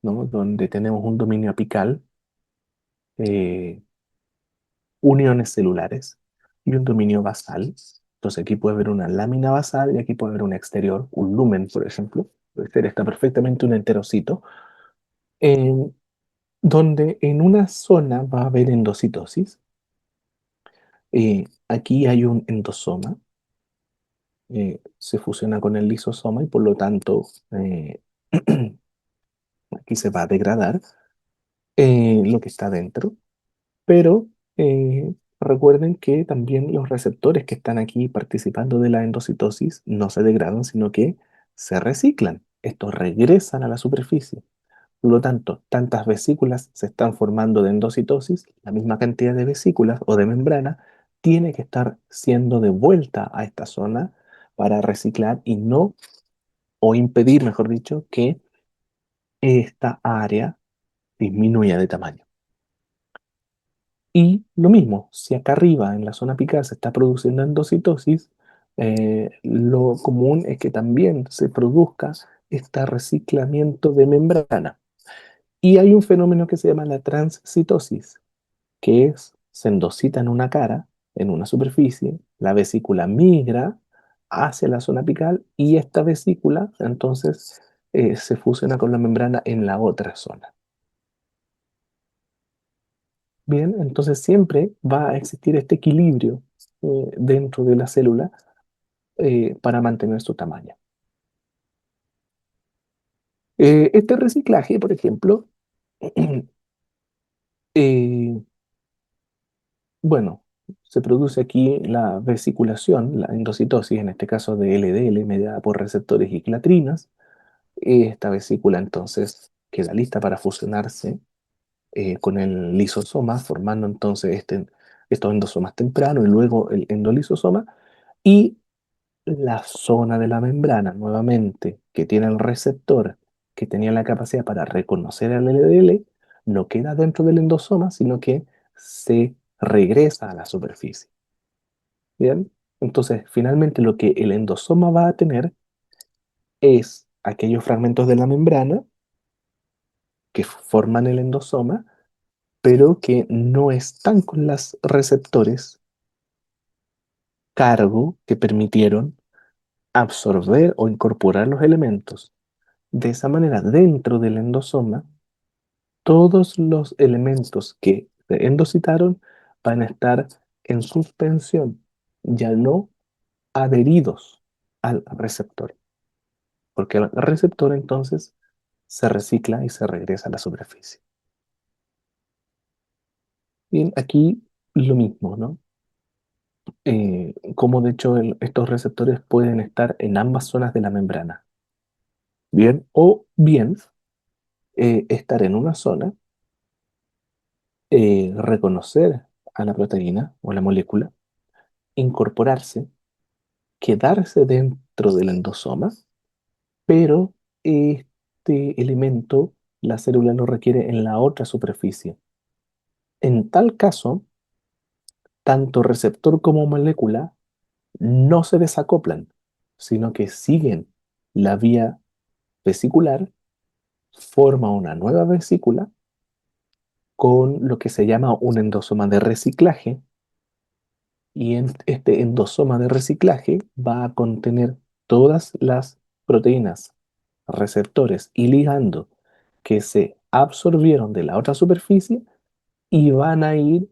¿no? Donde tenemos un dominio apical, eh, uniones celulares y un dominio basal. Entonces aquí puede haber una lámina basal y aquí puede haber un exterior, un lumen, por ejemplo. Puede ser, está perfectamente un enterocito, en donde en una zona va a haber endocitosis. Aquí hay un endosoma, se fusiona con el lisosoma y por lo tanto aquí se va a degradar lo que está dentro. Pero recuerden que también los receptores que están aquí participando de la endocitosis no se degradan, sino que se reciclan. Estos regresan a la superficie. Por lo tanto, tantas vesículas se están formando de endocitosis, la misma cantidad de vesículas o de membrana tiene que estar siendo devuelta a esta zona para reciclar y no, o impedir, mejor dicho, que esta área disminuya de tamaño. Y lo mismo, si acá arriba en la zona apical se está produciendo endocitosis, lo común es que también se produzca este reciclamiento de membrana. Y hay un fenómeno que se llama la transcitosis, que es, se endocita en una cara, en una superficie, la vesícula migra hacia la zona apical y esta vesícula entonces se fusiona con la membrana en la otra zona. Bien, entonces siempre va a existir este equilibrio dentro de la célula para mantener su tamaño. Este reciclaje, por ejemplo, eh, bueno, se produce aquí la vesiculación, la endocitosis, en este caso de LDL, mediada por receptores y clatrinas. Esta vesícula entonces queda lista para fusionarse con el lisosoma, formando entonces estos endosomas tempranos y luego el endolisosoma. Y la zona de la membrana, nuevamente, que tiene el receptor, que tenía la capacidad para reconocer el LDL, no queda dentro del endosoma, sino que se regresa a la superficie. ¿Bien? Entonces, finalmente lo que el endosoma va a tener es aquellos fragmentos de la membrana que forman el endosoma, pero que no están con los receptores cargo que permitieron absorber o incorporar los elementos. De esa manera, dentro del endosoma, todos los elementos que se endocitaron van a estar en suspensión, ya no adheridos al receptor, porque el receptor entonces se recicla y se regresa a la superficie. Bien, aquí lo mismo, ¿no? Como de hecho estos receptores pueden estar en ambas zonas de la membrana, bien, o bien estar en una zona, reconocer a la proteína o la molécula, incorporarse, quedarse dentro del endosoma, pero este elemento la célula lo requiere en la otra superficie. En tal caso, tanto receptor como molécula no se desacoplan, sino que siguen la vía vesicular, forma una nueva vesícula con lo que se llama un endosoma de reciclaje, y este endosoma de reciclaje va a contener todas las proteínas, receptores y ligando que se absorbieron de la otra superficie y van a ir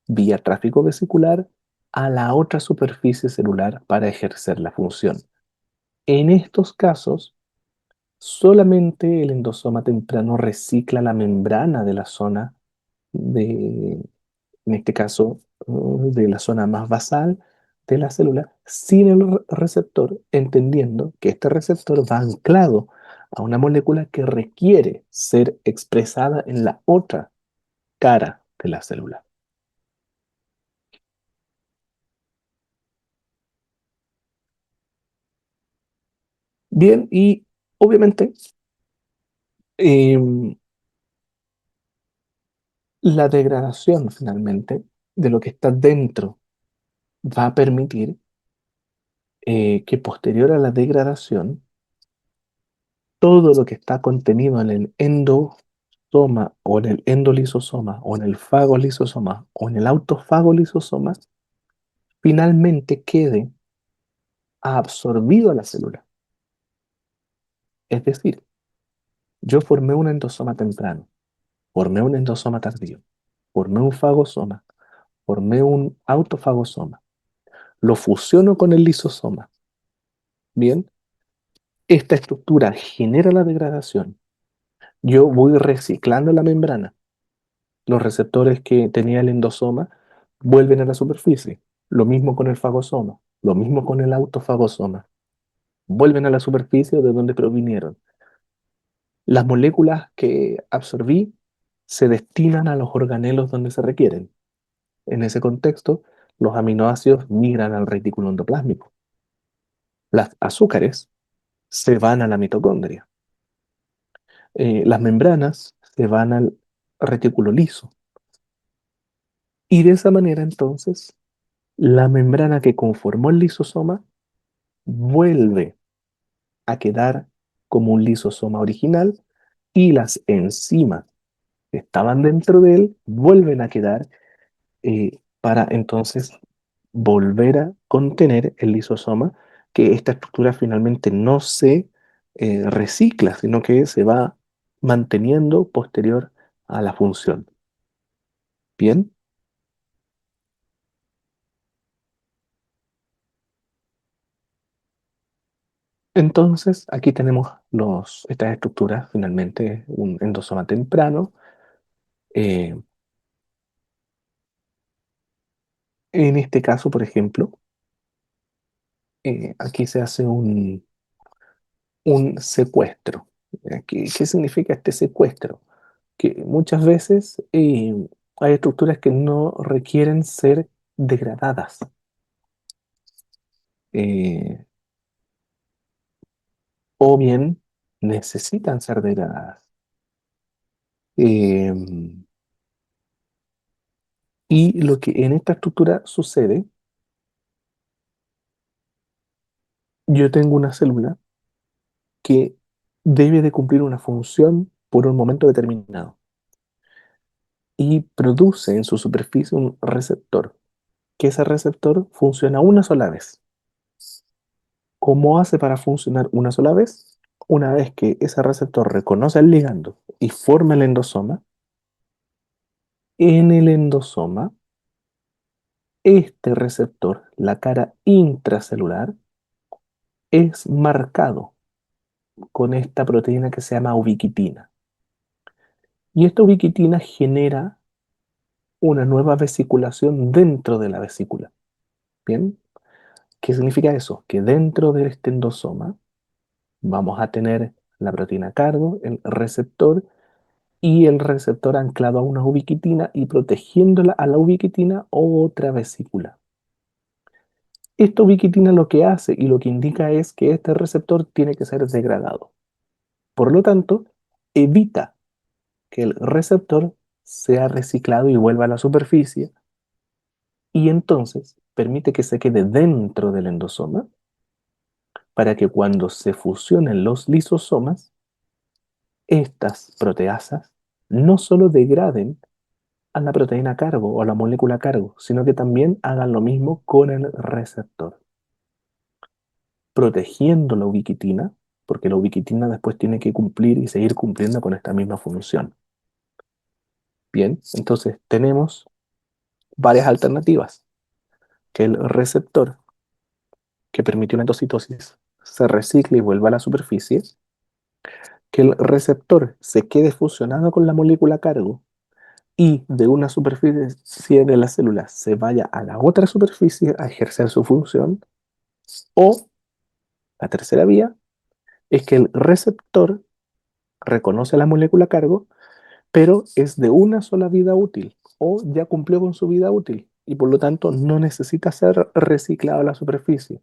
vía tráfico vesicular a la otra superficie celular para ejercer la función. En estos casos, solamente el endosoma temprano recicla la membrana de la zona de, en este caso, de la zona más basal de la célula, sin el receptor, entendiendo que este receptor va anclado a una molécula que requiere ser expresada en la otra cara de la célula. Bien, y obviamente em, la degradación finalmente de lo que está dentro va a permitir que posterior a la degradación, todo lo que está contenido en el endosoma o en el endolisosoma o en el fagolisosoma o en el autofagolisosoma finalmente quede absorbido a la célula. Es decir, yo formé un endosoma temprano, formé un endosoma tardío, formé un fagosoma, formé un autofagosoma, lo fusiono con el lisosoma. Bien, esta estructura genera la degradación. Yo voy reciclando la membrana. Los receptores que tenía el endosoma vuelven a la superficie. Lo mismo con el fagosoma, lo mismo con el autofagosoma. Vuelven a la superficie de donde provinieron. Las moléculas que absorbí se destinan a los organelos donde se requieren. En ese contexto, los aminoácidos migran al retículo endoplásmico. Las azúcares se van a la mitocondria. Las membranas se van al retículo liso. Y de esa manera, entonces, la membrana que conformó el lisosoma vuelve a quedar como un lisosoma original y las enzimas que estaban dentro de él vuelven a quedar para entonces volver a contener el lisosoma, que esta estructura finalmente no se recicla, sino que se va manteniendo posterior a la función. Bien, Entonces, aquí tenemos estas estructuras, finalmente, un endosoma temprano. Eh, en este caso, por ejemplo, aquí se hace un secuestro. ¿Qué significa este secuestro? Que muchas veces hay estructuras que no requieren ser degradadas, eh, o bien necesitan ser degradadas. Eh, y lo que en esta estructura sucede, yo tengo una célula que debe de cumplir una función por un momento determinado y produce en su superficie un receptor, que ese receptor funciona una sola vez. ¿Cómo hace para funcionar una sola vez? Una vez que ese receptor reconoce el ligando y forma el endosoma, en el endosoma, este receptor, la cara intracelular, es marcado con esta proteína que se llama ubiquitina. Y esta ubiquitina genera una nueva vesiculación dentro de la vesícula. ¿Bien? ¿Qué significa eso? Que dentro de este endosoma vamos a tener la proteína cargo, el receptor, y el receptor anclado a una ubiquitina y protegiéndola a la ubiquitina otra vesícula. Esta ubiquitina lo que hace y lo que indica es que este receptor tiene que ser degradado. Por lo tanto, evita que el receptor sea reciclado y vuelva a la superficie y entonces permite que se quede dentro del endosoma para que cuando se fusionen los lisosomas, estas proteasas no solo degraden a la proteína cargo o a la molécula cargo, sino que también hagan lo mismo con el receptor, protegiendo la ubiquitina, porque la ubiquitina después tiene que cumplir y seguir cumpliendo con esta misma función. Bien, entonces tenemos varias alternativas, que el receptor que permitió una endocitosis se recicle y vuelva a la superficie, que el receptor se quede fusionado con la molécula cargo y de una superficie de la célula se vaya a la otra superficie a ejercer su función, o la tercera vía es que el receptor reconoce la molécula cargo, pero es de una sola vida útil o ya cumplió con su vida útil y por lo tanto no necesita ser reciclado a la superficie.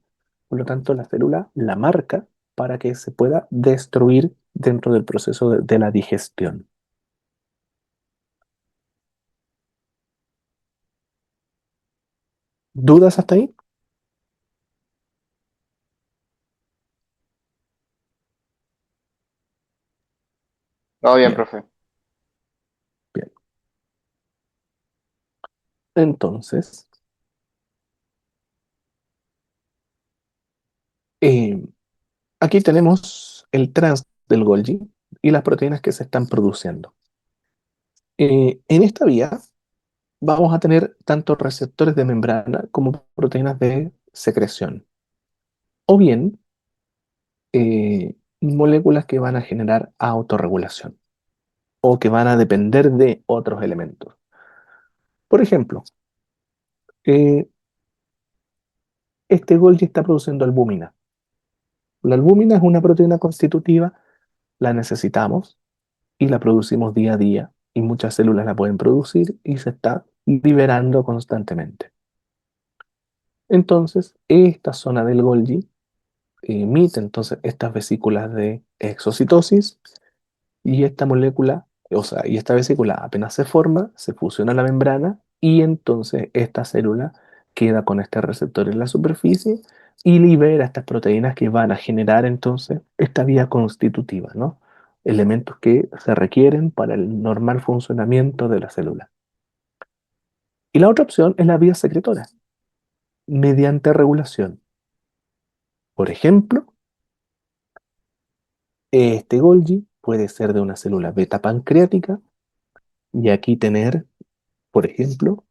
Por lo tanto, la célula la marca para que se pueda destruir dentro del proceso de la digestión. ¿Dudas hasta ahí? Todo bien, Bien, profe. bien. Entonces, eh, aquí tenemos el trans del Golgi y las proteínas que se están produciendo. En esta vía vamos a tener tanto receptores de membrana como proteínas de secreción, o bien moléculas que van a generar autorregulación o que van a depender de otros elementos. Por ejemplo, eh, este Golgi está produciendo albúmina. La albúmina es una proteína constitutiva, la necesitamos y la producimos día a día y muchas células la pueden producir y se está liberando constantemente. Entonces, esta zona del Golgi emite entonces estas vesículas de exocitosis y esta molécula, o sea, y esta vesícula apenas se forma, se fusiona a la membrana y entonces esta célula queda con este receptor en la superficie y libera estas proteínas que van a generar entonces esta vía constitutiva, ¿no? Elementos que se requieren para el normal funcionamiento de la célula. Y la otra opción es la vía secretora, mediante regulación. Por ejemplo, este Golgi puede ser de una célula beta pancreática y aquí tener, por ejemplo,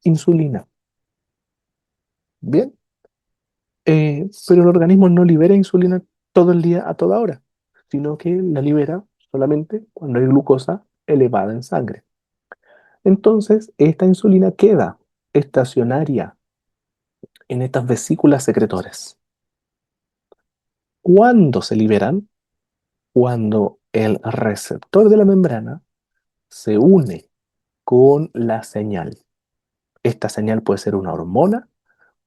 insulina. Bien, pero el organismo no libera insulina todo el día a toda hora, sino que la libera solamente cuando hay glucosa elevada en sangre. Entonces, esta insulina queda estacionaria en estas vesículas secretoras. ¿Cuándo se liberan? Cuando el receptor de la membrana se une con la señal. Esta señal puede ser una hormona,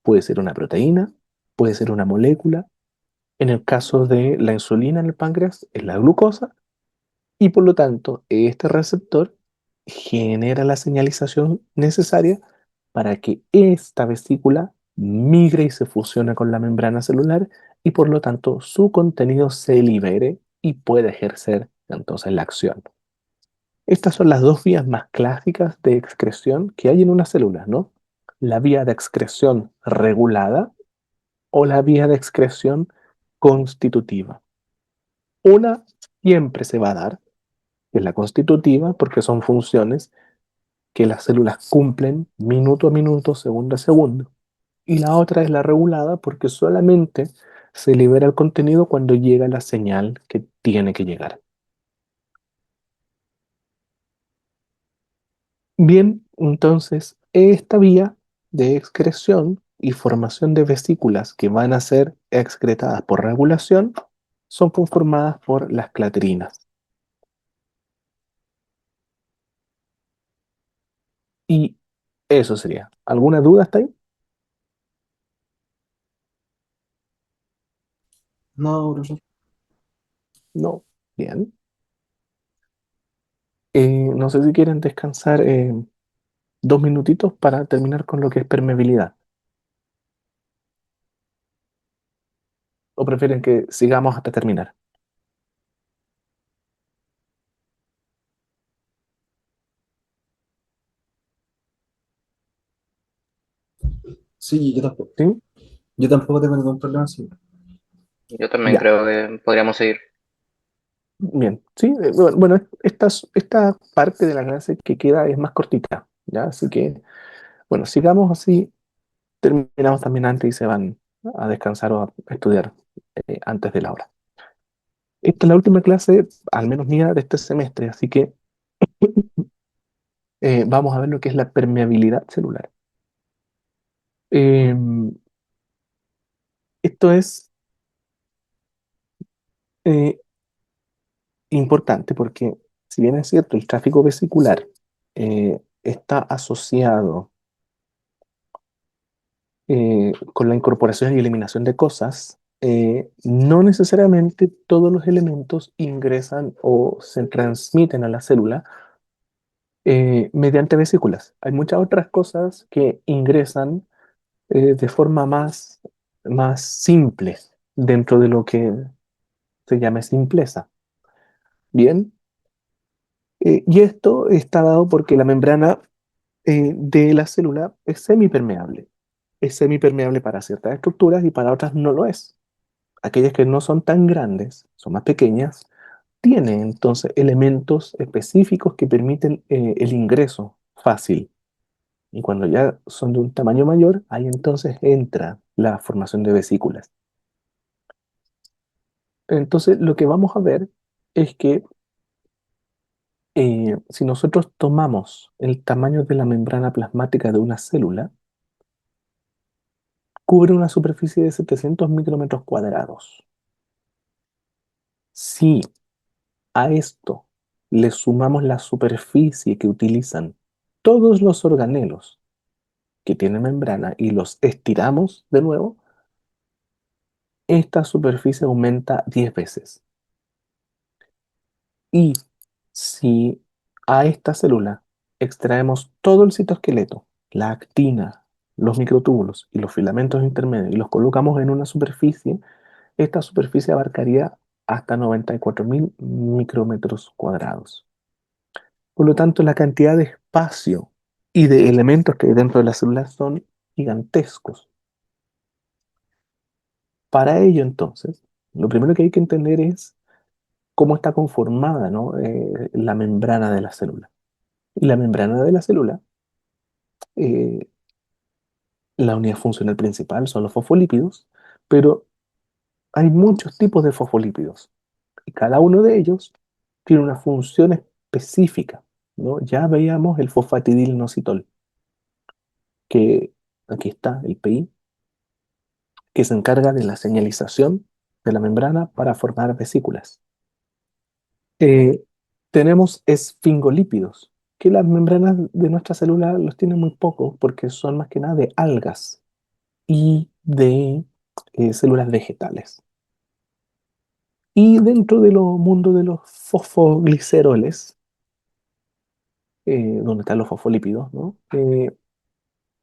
puede ser una proteína, puede ser una molécula. En el caso de la insulina en el páncreas, es la glucosa y por lo tanto este receptor genera la señalización necesaria para que esta vesícula migre y se fusione con la membrana celular y por lo tanto su contenido se libere y pueda ejercer entonces la acción. Estas son las dos vías más clásicas de excreción que hay en una célula, ¿no? La vía de excreción regulada o la vía de excreción constitutiva. Una siempre se va a dar, que es la constitutiva, porque son funciones que las células cumplen minuto a minuto, segundo a segundo. Y la otra es la regulada, porque solamente se libera el contenido cuando llega la señal que tiene que llegar. Bien, entonces, esta vía de excreción y formación de vesículas que van a ser excretadas por regulación son conformadas por las clatrinas. Y eso sería. ¿Alguna duda hasta ahí? No, profesor. No. Bien. No sé si quieren descansar 2 minutitos para terminar con lo que es permeabilidad. ¿O prefieren que sigamos hasta terminar? Sí, ¿Sí? yo tampoco tengo ningún problema, sí. Yo también Ya. creo que podríamos seguir. Bien. Sí. Bueno, esta parte de la clase que queda es más cortita. ¿Ya? Así que, bueno, sigamos así. Terminamos también antes y se van a descansar o a estudiar antes de la hora. Esta es la última clase, al menos mía, de este semestre, así que vamos a ver lo que es la permeabilidad celular. Em, Esto es eh, importante porque, si bien es cierto, el tráfico vesicular está asociado con la incorporación y eliminación de cosas, no necesariamente todos los elementos ingresan o se transmiten a la célula mediante vesículas. Hay muchas otras cosas que ingresan de forma más simple dentro de lo que se llama simpleza. Bien, y esto está dado porque la membrana de la célula es semipermeable. Es semipermeable para ciertas estructuras y para otras no lo es. Aquellas que no son tan grandes, son más pequeñas, tienen entonces elementos específicos que permiten el ingreso fácil. Y cuando ya son de un tamaño mayor, ahí entonces entra la formación de vesículas. Entonces, lo que vamos a ver es que si nosotros tomamos el tamaño de la membrana plasmática de una célula, cubre una superficie de 700 micrómetros cuadrados. Si a esto le sumamos la superficie que utilizan todos los organelos que tienen membrana y los estiramos de nuevo, esta superficie aumenta 10 veces. Y si a esta célula extraemos todo el citoesqueleto, la actina, los microtúbulos y los filamentos intermedios y los colocamos en una superficie, esta superficie abarcaría hasta 94.000 micrómetros cuadrados. Por lo tanto, la cantidad de espacio y de elementos que hay dentro de la célula son gigantescos. Para ello, entonces, lo primero que hay que entender es cómo está conformada, ¿no? La membrana de la célula. Y la membrana de la célula, eh, la unidad funcional principal son los fosfolípidos, pero hay muchos tipos de fosfolípidos y cada uno de ellos tiene una función específica, ¿no? Ya veíamos el fosfatidilnositol, que aquí está el PI, que se encarga de la señalización de la membrana para formar vesículas. Eh, tenemos esfingolípidos, que las membranas de nuestra célula los tienen muy poco porque son más que nada de algas y de células vegetales. Y dentro del mundo de los fosfogliceroles, donde están los fosfolípidos, ¿no?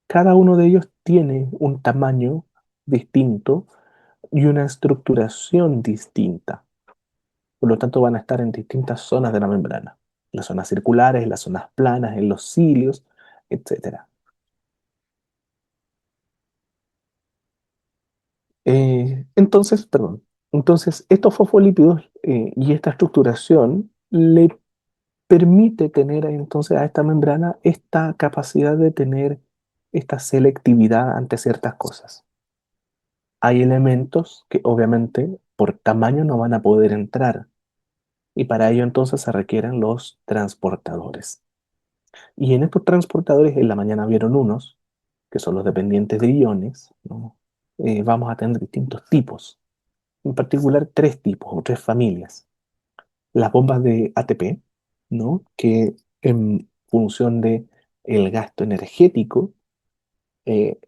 Cada uno de ellos tiene un tamaño distinto y una estructuración distinta. Por lo tanto, van a estar en distintas zonas de la membrana. Las zonas circulares, las zonas planas, en los cilios, etcétera. Entonces, estos fosfolípidos y esta estructuración le permite tener entonces a esta membrana esta capacidad de tener esta selectividad ante ciertas cosas. Hay elementos que obviamente por tamaño no van a poder entrar y para ello entonces se requieren los transportadores. Y en estos transportadores en la mañana vieron unos, que son los dependientes de iones, ¿no? Vamos a tener distintos tipos, en particular tres tipos o tres familias. Las bombas de ATP, ¿no? Que en función de el gasto energético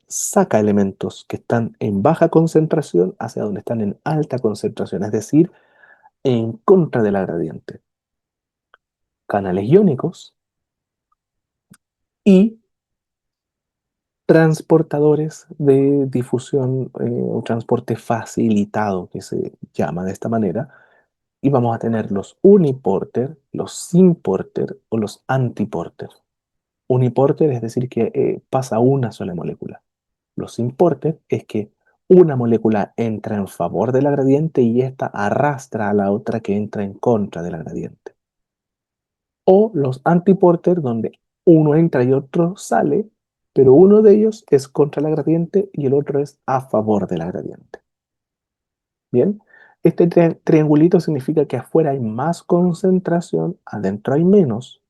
saca elementos que están en baja concentración hacia donde están en alta concentración, es decir, en contra de la gradiente. Canales iónicos y transportadores de difusión o transporte facilitado, que se llama de esta manera, y vamos a tener los uniporter, los simporter o los antiporter. Uniporter es decir que pasa una sola molécula. Los importer es que una molécula entra en favor de la gradiente y esta arrastra a la otra que entra en contra de la gradiente. O los antiporter donde uno entra y otro sale, pero uno de ellos es contra la gradiente y el otro es a favor de la gradiente. Bien, este triangulito significa que afuera hay más concentración, adentro hay menos,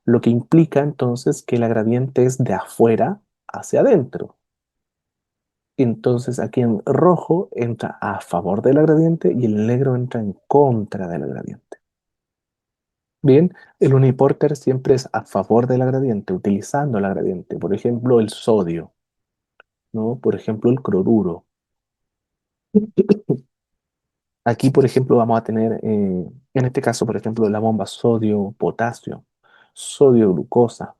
lo que implica entonces que la gradiente es de afuera hacia adentro. Entonces aquí en rojo entra a favor de la gradiente y el negro entra en contra de la gradiente. Bien, el uniporter siempre es a favor de la gradiente, utilizando la gradiente. Por ejemplo, el sodio, ¿no? Por ejemplo, el cloruro. Aquí, por ejemplo, vamos a tener, en este caso, por ejemplo, la bomba sodio-potasio, sodio-glucosa,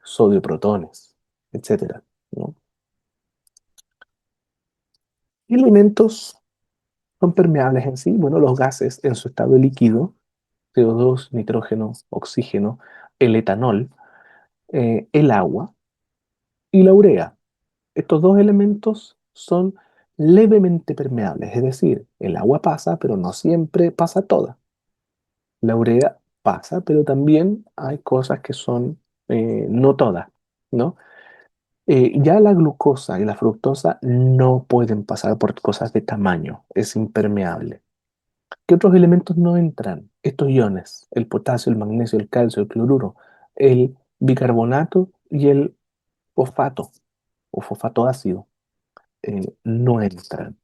sodio-protones, etcétera, ¿no? ¿Qué elementos son permeables en sí? Bueno, los gases en su estado líquido, CO2, nitrógeno, oxígeno, el etanol, el agua y la urea. Estos dos elementos son levemente permeables, es decir, el agua pasa, pero no siempre pasa toda. La urea pasa, pero también hay cosas que son no todas, ¿no? Ya la glucosa y la fructosa no pueden pasar por cosas de tamaño, es impermeable. ¿Qué otros elementos no entran? Estos iones, el potasio, el magnesio, el calcio, el cloruro, el bicarbonato y el fosfato o fosfato ácido no entran.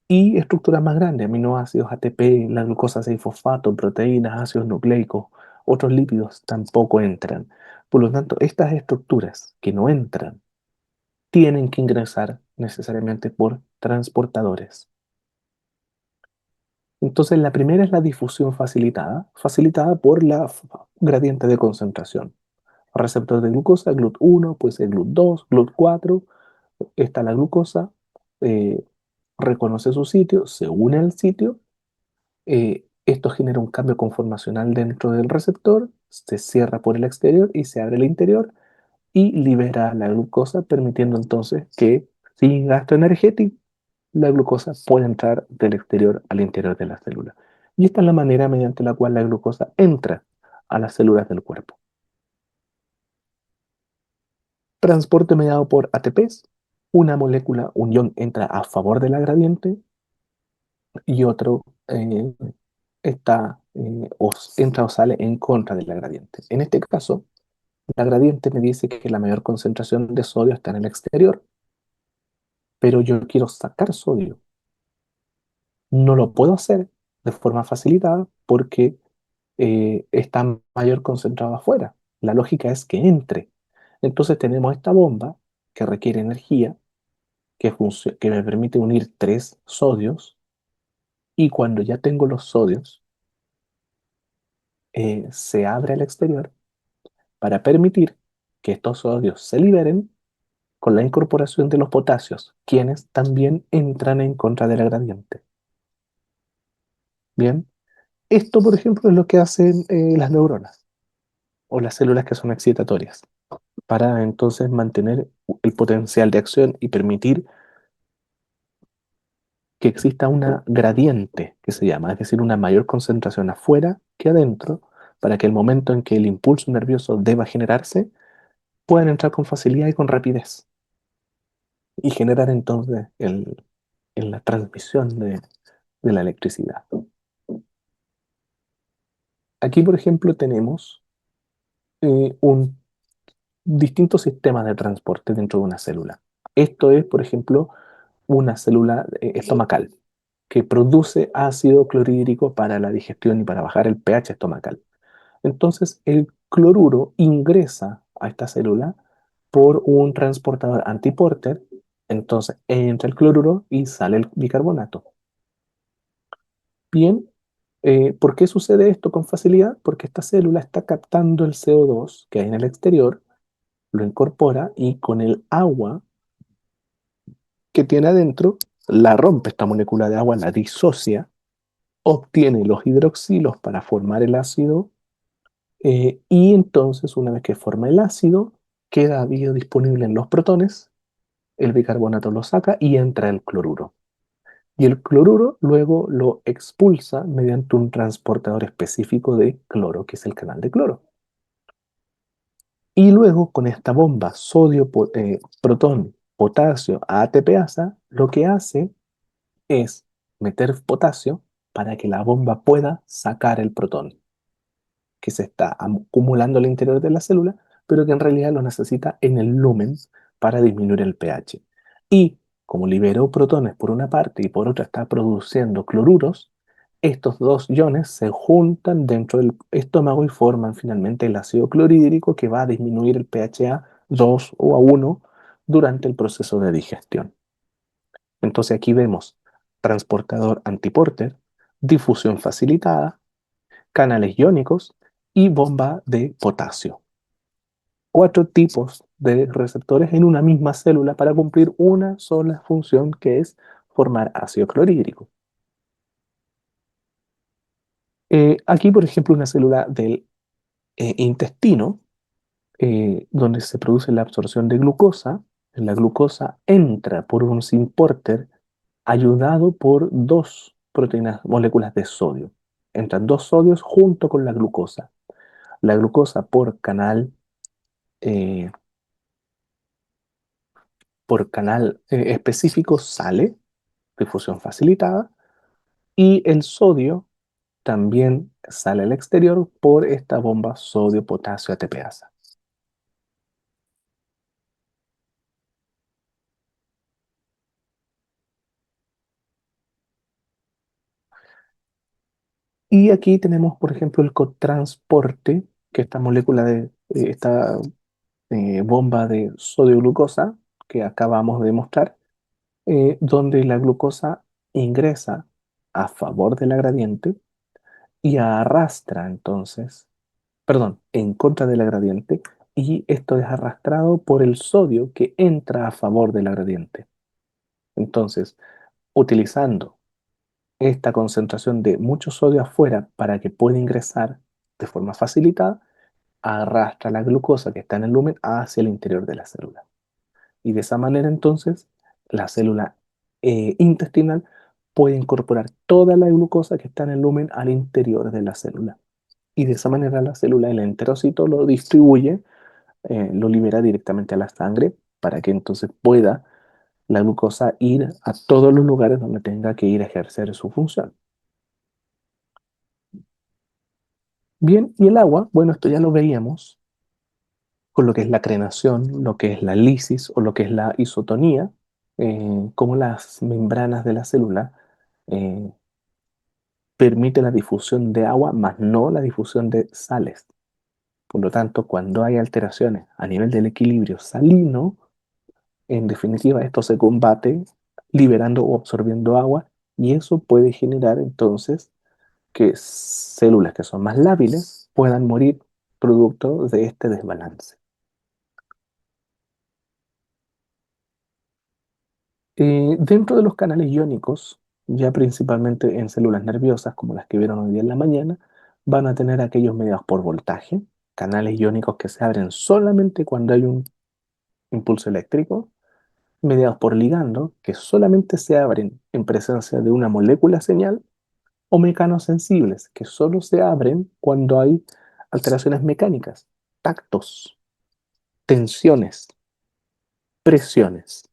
Y estructuras más grandes, aminoácidos, ATP, la glucosa 6-fosfato, proteínas, ácidos nucleicos, otros lípidos tampoco entran. Por lo tanto, estas estructuras que no entran tienen que ingresar necesariamente por transportadores. Entonces, la primera es la difusión facilitada, facilitada por la gradiente de concentración. Receptor de glucosa, GLUT1, pues el GLUT2, GLUT4, está la glucosa, eh, reconoce su sitio, se une al sitio, esto genera un cambio conformacional dentro del receptor, se cierra por el exterior y se abre el interior y libera la glucosa, permitiendo entonces que sin gasto energético la glucosa puede entrar del exterior al interior de la célula. Y esta es la manera mediante la cual la glucosa entra a las células del cuerpo. Transporte mediado por ATPs, una molécula, un ion entra a favor de la gradiente y otro entra o sale en contra de la gradiente. En este caso, la gradiente me dice que la mayor concentración de sodio está en el exterior, pero yo quiero sacar sodio. No lo puedo hacer de forma facilitada porque está mayor concentrado afuera. La lógica es que entre. Entonces tenemos esta bomba que requiere energía, que me permite unir tres sodios, y cuando ya tengo los sodios, se abre al exterior para permitir que estos sodios se liberen con la incorporación de los potasios, quienes también entran en contra de la gradiente. Bien, esto por ejemplo es lo que hacen las neuronas o las células que son excitatorias, para entonces mantener el potencial de acción y permitir que exista una gradiente, que se llama, es decir, una mayor concentración afuera que adentro, para que el momento en que el impulso nervioso deba generarse, puedan entrar con facilidad y con rapidez, y generar entonces en la transmisión de la electricidad. Aquí, por ejemplo, tenemos un distintos sistemas de transporte dentro de una célula. Esto es, por ejemplo, una célula estomacal que produce ácido clorhídrico para la digestión y para bajar el pH estomacal. Entonces, el cloruro ingresa a esta célula por un transportador antiporter. Entonces, entra el cloruro y sale el bicarbonato. Bien, ¿por qué sucede esto con facilidad? Porque esta célula está captando el CO2 que hay en el exterior, lo incorpora y con el agua que tiene adentro, la rompe esta molécula de agua, la disocia, obtiene los hidroxilos para formar el ácido, y entonces una vez que forma el ácido, queda biodisponible en los protones, el bicarbonato lo saca y entra el cloruro. Y el cloruro luego lo expulsa mediante un transportador específico de cloro, que es el canal de cloro. Y luego con esta bomba sodio, protón, potasio, ATPasa, lo que hace es meter potasio para que la bomba pueda sacar el protón, que se está acumulando al interior de la célula, pero que en realidad lo necesita en el lumen para disminuir el pH. Y como liberó protones por una parte y por otra está produciendo cloruros, estos dos iones se juntan dentro del estómago y forman finalmente el ácido clorhídrico, que va a disminuir el pH a 2 o a 1 durante el proceso de digestión. Entonces aquí vemos transportador antiporter, difusión facilitada, canales iónicos y bomba de potasio. 4 tipos de receptores en una misma célula para cumplir una sola función, que es formar ácido clorhídrico. Aquí, por ejemplo, una célula del intestino, donde se produce la absorción de glucosa. La glucosa entra por un syn-porter ayudado por dos proteínas, moléculas de sodio. Entran dos sodios junto con la glucosa. La glucosa eh, por canal específico sale, difusión facilitada, y el sodio también sale al exterior por esta bomba sodio-potasio ATPasa. Y aquí tenemos, por ejemplo, el cotransporte, que esta molécula esta bomba de sodio-glucosa que acabamos de mostrar, donde la glucosa ingresa a favor de la gradiente y arrastra entonces, perdón, en contra de la gradiente, y esto es arrastrado por el sodio que entra a favor de la gradiente. Entonces, utilizando esta concentración de mucho sodio afuera para que pueda ingresar de forma facilitada, arrastra la glucosa que está en el lumen hacia el interior de la célula. Y de esa manera entonces la célula intestinal puede incorporar toda la glucosa que está en el lumen al interior de la célula. Y de esa manera la célula, el enterocito, lo distribuye, lo libera directamente a la sangre para que entonces pueda la glucosa ir a todos los lugares donde tenga que ir a ejercer su función. Bien, y el agua, bueno, esto ya lo veíamos con lo que es la crenación, lo que es la lisis o lo que es la isotonía, como las membranas de la célula eh, permiten la difusión de agua, más no la difusión de sales. Por lo tanto, cuando hay alteraciones a nivel del equilibrio salino, en definitiva, esto se combate liberando o absorbiendo agua y eso puede generar entonces que células que son más lábiles puedan morir producto de este desbalance. Dentro de los canales iónicos, ya principalmente en células nerviosas como las que vieron hoy día en la mañana, van a tener aquellos mediados por voltaje, canales iónicos que se abren solamente cuando hay un impulso eléctrico, mediados por ligando, que solamente se abren en presencia de una molécula señal, o mecanosensibles, que solo se abren cuando hay alteraciones mecánicas, tactos, tensiones, presiones.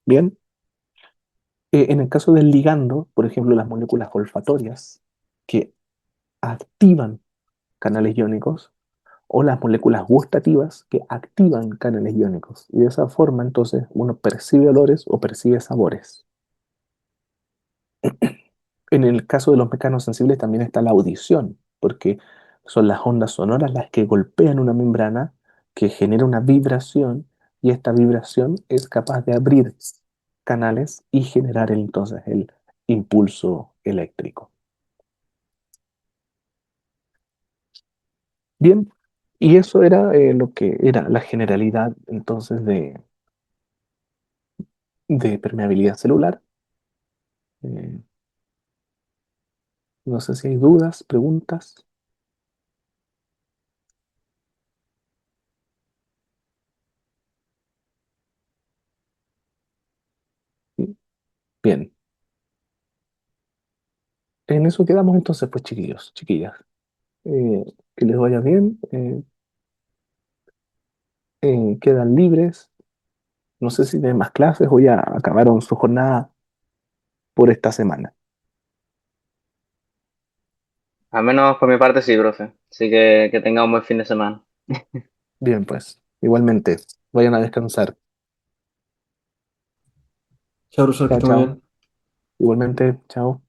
Bien, en el caso del ligando, por ejemplo, las moléculas olfatorias que activan canales iónicos, o las moléculas gustativas que activan canales iónicos. Y de esa forma, entonces, uno percibe olores o percibe sabores. En el caso de los mecanosensibles también está la audición, porque son las ondas sonoras las que golpean una membrana que genera una vibración y esta vibración es capaz de abrir canales y generar entonces el impulso eléctrico. Bien, y eso era lo que era la generalidad entonces de permeabilidad celular. Eh, no sé si hay dudas, preguntas. Bien, en eso quedamos entonces, pues chiquillos, chiquillas. Que les vaya bien, quedan libres. No sé si tienen más clases o ya acabaron su jornada por esta semana. Al menos por mi parte sí, profe. Así que tenga un buen fin de semana. Bien, pues, igualmente, vayan a descansar. Chao, profesor, que Chao, esté muy chao. bien. Igualmente, chao.